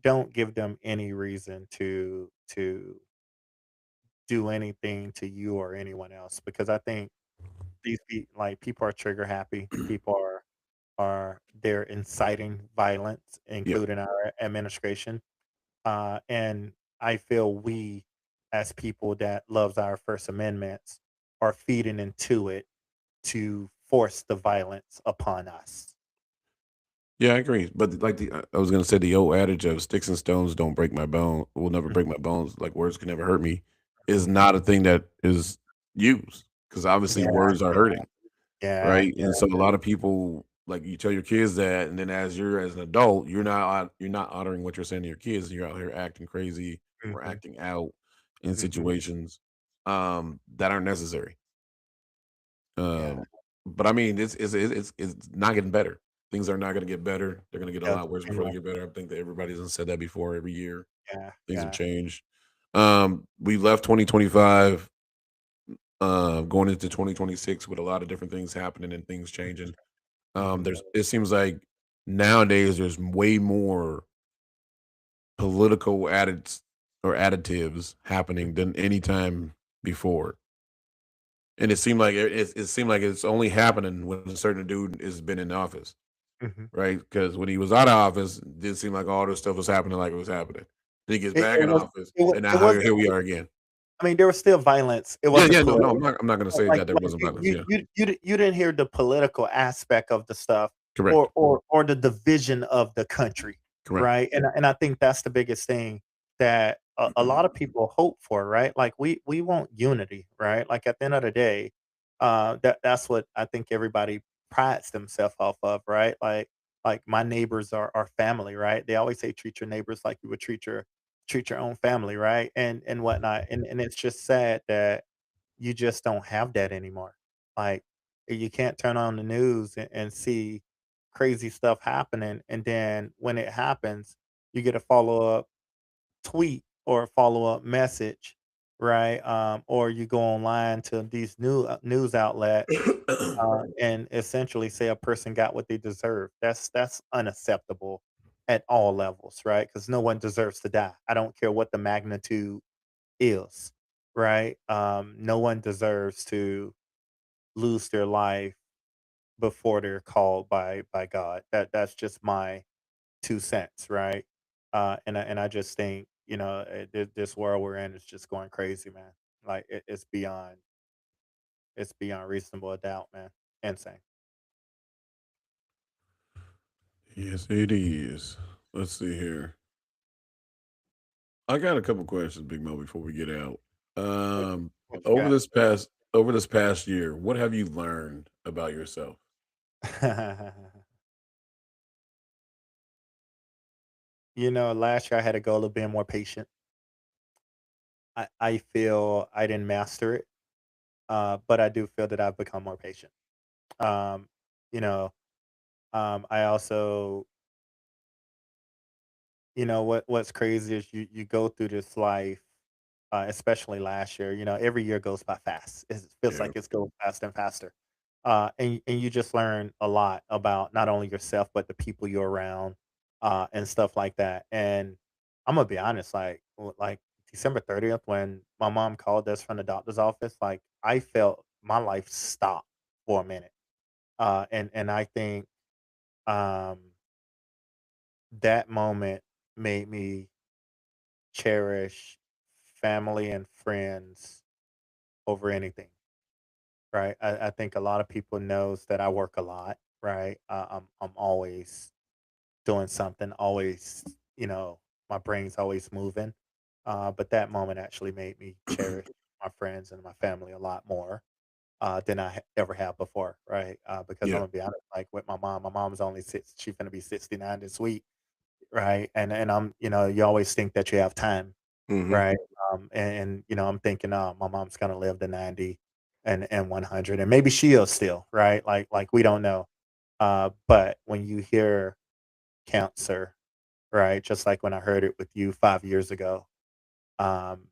Don't give them any reason to do anything to you or anyone else because I think like people are trigger happy. People are they're inciting violence, Yeah. including our administration. And I feel we, as people that loves our First Amendments, are feeding into it to force the violence upon us. Yeah, I agree. But like I was gonna say the old adage of sticks and stones don't break my bone, will never break my bones. Like words can never hurt me, is Mhm. not a thing that is used because obviously Yeah, words are yeah, hurting, yeah, right? yeah. And so a lot of people like you tell your kids that, and then as an adult, you're not honoring what you're saying to your kids. You're out here acting crazy or Mhm, acting out in mhm. situations that aren't necessary. Yeah, But I mean, it's not getting better. Things are not going to get better. They're going to get a lot worse definitely before they not. get better. I think that everybody's done said that before. Every year, Yeah, things have yeah. changed. We left 2025, going into 2026 with a lot of different things happening and things changing. Mhm. It seems like nowadays there's way more political additives happening than any time before. And it seemed like it's only happening when a certain dude has been in office. Mhm. Right? Because when he was out of office, it didn't seem like all this stuff was happening like it was happening. Then he gets It back it in was office, it wa and now it wasn't here we are again. I mean, there was still violence. It Yeah, wasn't yeah, no, no, political. I'm not gonna say Like that there like wasn't violence. you Yeah, you you you didn't hear the political aspect of the stuff correct, or the division of the country, correct. right? And I think that's the biggest thing that a lot of people hope for, right? Like we want unity, right? Like at the end of the day, that's what I think everybody prides themselves off of, right? Like my neighbors are family, right? They always say treat your neighbors like you would treat your own family, right? And whatnot. And it's just sad that you just don't have that anymore. Like, you can't turn on the news and see crazy stuff happening, and then when it happens, you get a follow-up tweet or a follow-up message, right? Or you go online to these news outlets, and essentially say a person got what they deserve. That's unacceptable at all levels, right? Because no one deserves to die. I don't care what the magnitude is, right? No one deserves to lose their life before they're called by God. That's just my 2 cents, right? And I just think, this world we're in is just going crazy, man. Like it's beyond reasonable doubt, man. Insane. Yes, it is. Let's see here. I got a couple questions, Big Mo, before we get out. What Um, what you got? over this past year, what have you learned about yourself? Last year I had a goal of being more patient. I feel I didn't master it, but I do feel that I've become more patient. Um, you know, I also what's crazy is you go through this life, especially last year. Every year goes by fast. It feels Yeah, like it's going faster and faster, and you just learn a lot about not only yourself but the people you're around, and stuff like that. And I'm gonna be honest, like December 30th, when my mom called us from the doctor's office, like I felt my life stop for a minute, and I think um, that moment made me cherish family and friends over anything, right? I think a lot of people knows that I work a lot, right? I'm always doing something, always, my brain's always moving. But that moment actually made me cherish my friends and my family a lot more than ever have before, right? Because I'm yeah, gonna be honest, like with my mom's only she's gonna be 69 this week, right? And I'm, you always think that you have time. Mhm. right? You know, I'm thinking, "Oh, my mom's gonna live to 90 and 100, and maybe she'll still," right? We don't know. But when you hear cancer, right, just like when I heard it with you 5 years ago, um,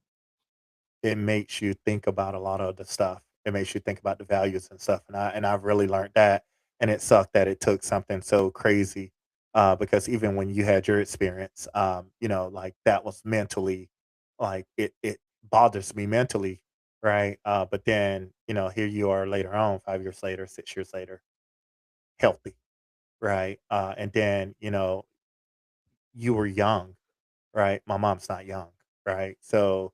it makes you think about a lot of the stuff. It makes you think about the values and stuff, and I've really learned that, and it sucked that it took something so crazy, because even when you had your experience, you know, like, that was mentally it bothers me mentally, right? But then, you know, here you are later on, 5 years later, 6 years later, healthy, right? And then, you know, you were young, right? My mom's not young, right? So,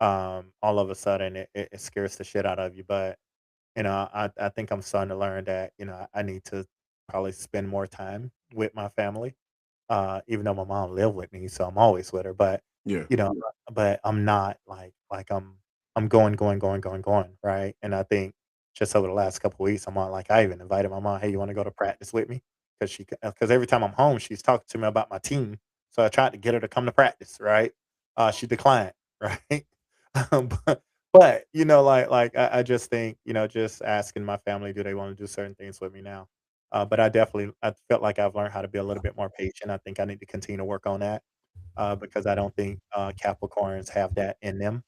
all of a sudden, it scares the shit out of you. But you know, I think I'm starting to learn that you know I need to probably spend more time with my family. Even though my mom lived with me, so I'm always with her. But Yeah. you know, but I'm not I'm going, going, going, going, going, right? And I think just over the last couple weeks, I'm on like I even invited my mom, "Hey, you want to go to practice with me?" Because every time I'm home, she's talking to me about my team. So I tried to get her to come to practice, right? She declined, right? But you know, I just think you know, just asking my family, do they want to do certain things with me now? But I felt like I've learned how to be a little bit more patient. I think I need to continue to work on that because I don't think Capricorns have that in them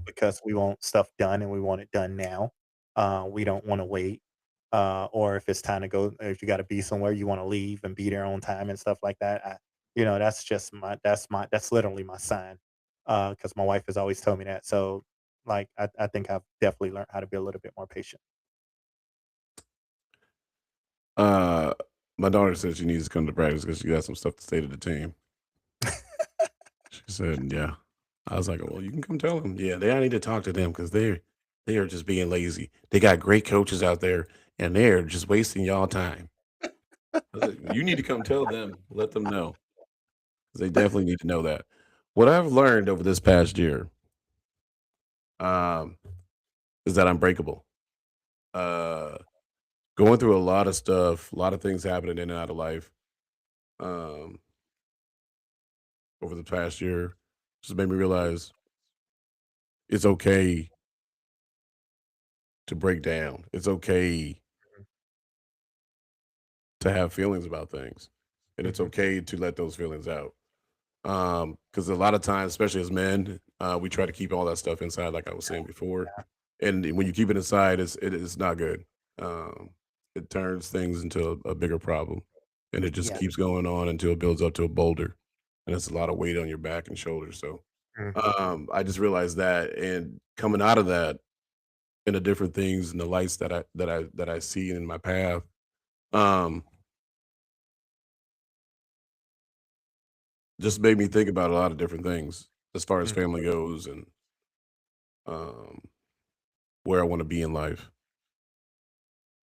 because we want stuff done and we want it done now. We don't want to wait. Or if it's time to go, if you got to be somewhere, you want to leave and be there on time and stuff like that. You know, that's just that's literally my sign. Because my wife has always told me that. So, I think I've definitely learned how to be a little bit more patient. Uh, my daughter said she needs to come to practice because she got some stuff to say to the team. She said, "Yeah." I was like, "Well, you can come tell them. Yeah, I need to talk to them because they are just being lazy. They got great coaches out there, and they're just wasting y'all time." I said, "You need to come tell them. Let them know 'cause they definitely need to know that." What I've learned over this past year, um, is that I'm breakable. Uh, going through a lot of stuff, a lot of things happening in and out of life. Um, over the past year, just made me realize it's okay to break down. It's okay to have feelings about things, and it's Mhm. okay to let those feelings out. Because a lot of times, especially as men, we try to keep all that stuff inside, like I was saying before, and when you keep it inside, it is not good. Um, it turns things into a bigger problem, and it just Yeah. keeps going on until it builds up to a boulder, and it's a lot of weight on your back and shoulders. So Mhm. I just realized that, and coming out of that, and the different things and the lights that I see in my path. Um, Just made me think about a lot of different things as far as Mhm. family goes and, um, where I wanna be in life.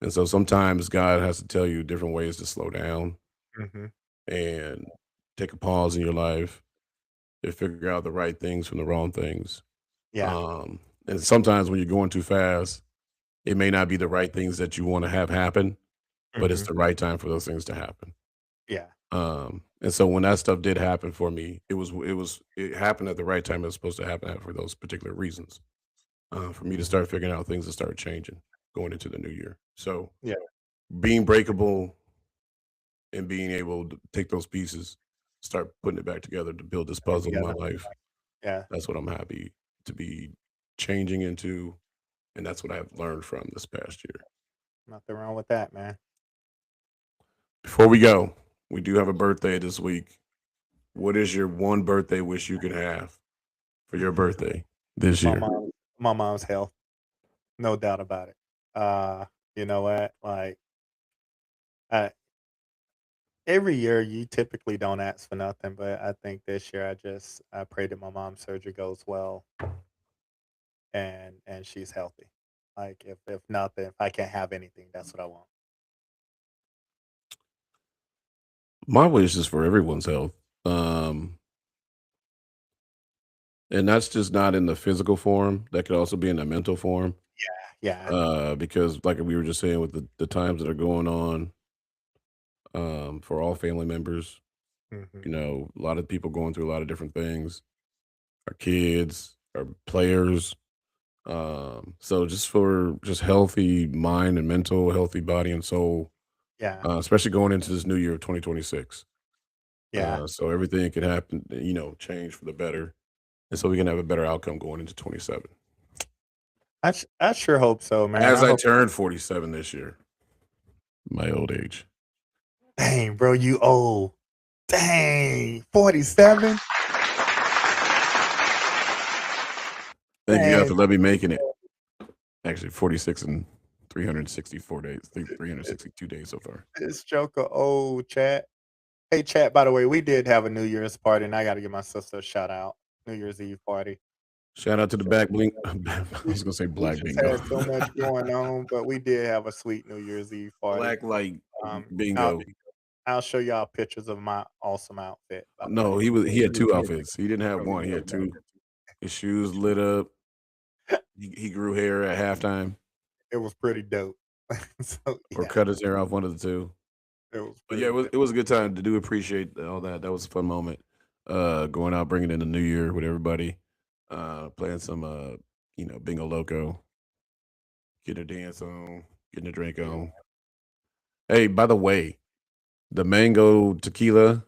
And so sometimes God has to tell you different ways to slow down Mhm. and take a pause in your life and figure out the right things from the wrong things. Yeah. Um, and sometimes when you're going too fast, it may not be the right things that you wanna have happen, but it's Mhm. the right time for those things to happen. Yeah. And so when that stuff did happen for me, it happened at the right time it was supposed to happen for those particular reasons. For me to Mhm. start figuring out things to start changing going into the new year. So Yeah. being breakable and being able to take those pieces, start putting it back together to build this Put it puzzle in my together. life. Yeah. That's what I'm happy to be changing into, and that's what I've learned from this past year. Nothing wrong with that, man. Before we go, we do have a birthday this week. What is your one birthday wish you could have for your birthday this My year? mom my mom's health, no doubt about it. You know what? Uh, every year you typically don't ask for nothing, but I think this year I pray that my mom's surgery goes well and she's healthy. Like if nothing, if I can't have anything, that's what I want. My wish is for everyone's health. Um, and that's just not in the physical form. That could also be in the mental form. Yeah. Because like we were just saying with the times that are going on, for all family members, Mhm. you know, a lot of people going through a lot of different things. our kids, our players. So just for just healthy mind and mental, healthy body and soul, Yeah, especially going into this new year of 2026. yeah. So everything can happen, change for the better. And so we can have a better outcome going into 27. I sure hope so, man. As I I hope. turn 47 this year, my old age. Dang, bro, you old. Dang, 47? Thank you God Dang, for letting me making it. Actually, 46 and 364 days, 362 days so far. this joker old, chat. Hey, chat, by the way, we did have a New Year's party, and I gotta give my sister a shout out. New Year's Eve party. Shout out to the back blink. I We was gonna say we black just bingo. had so much going on, but we did have a sweet New Year's Eve party. Black light Um, I'll bingo. I'll show y'all pictures of my awesome outfit, by the No, way. he had two outfits. He didn't have one. He had two. His shoes lit up. He grew hair at halftime It was pretty dope. So, or yeah, cut his hair off, one of the two. it was But yeah, pretty dope. it was a good time to do appreciate all that. That was a fun moment. Going out, bringing in the new year with everybody, playing some, bingo loco, getting a dance on, getting a drink Yeah. on. Hey, by the way, the mango tequila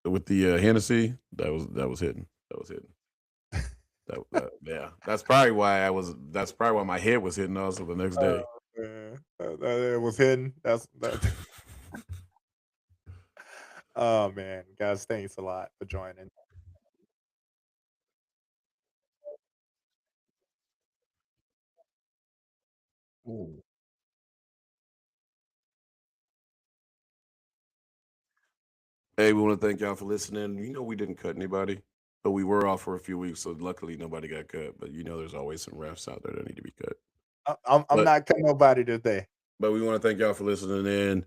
with the Hennessy, that was hitting. That was hitting. Yeah, that's probably why I was. That's probably why my head was hitting also the next day. It was hidden. That's that. Oh, man. Guys, thanks a lot for joining. Ooh. Hey, we want to thank y'all for listening. We didn't cut anybody, but we were off for a few weeks, so luckily nobody got cut. But there's always some refs out there that need to be cut. I'm But not cutting nobody today. but we want to thank y'all for listening in.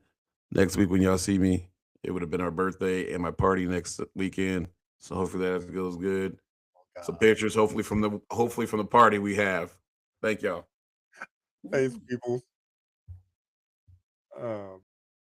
Next week when y'all see me, it would have been our birthday and my party next weekend. So hopefully that goes good. Oh, Some God. pictures, hopefully from the party we have. Thank y'all. Thanks, people.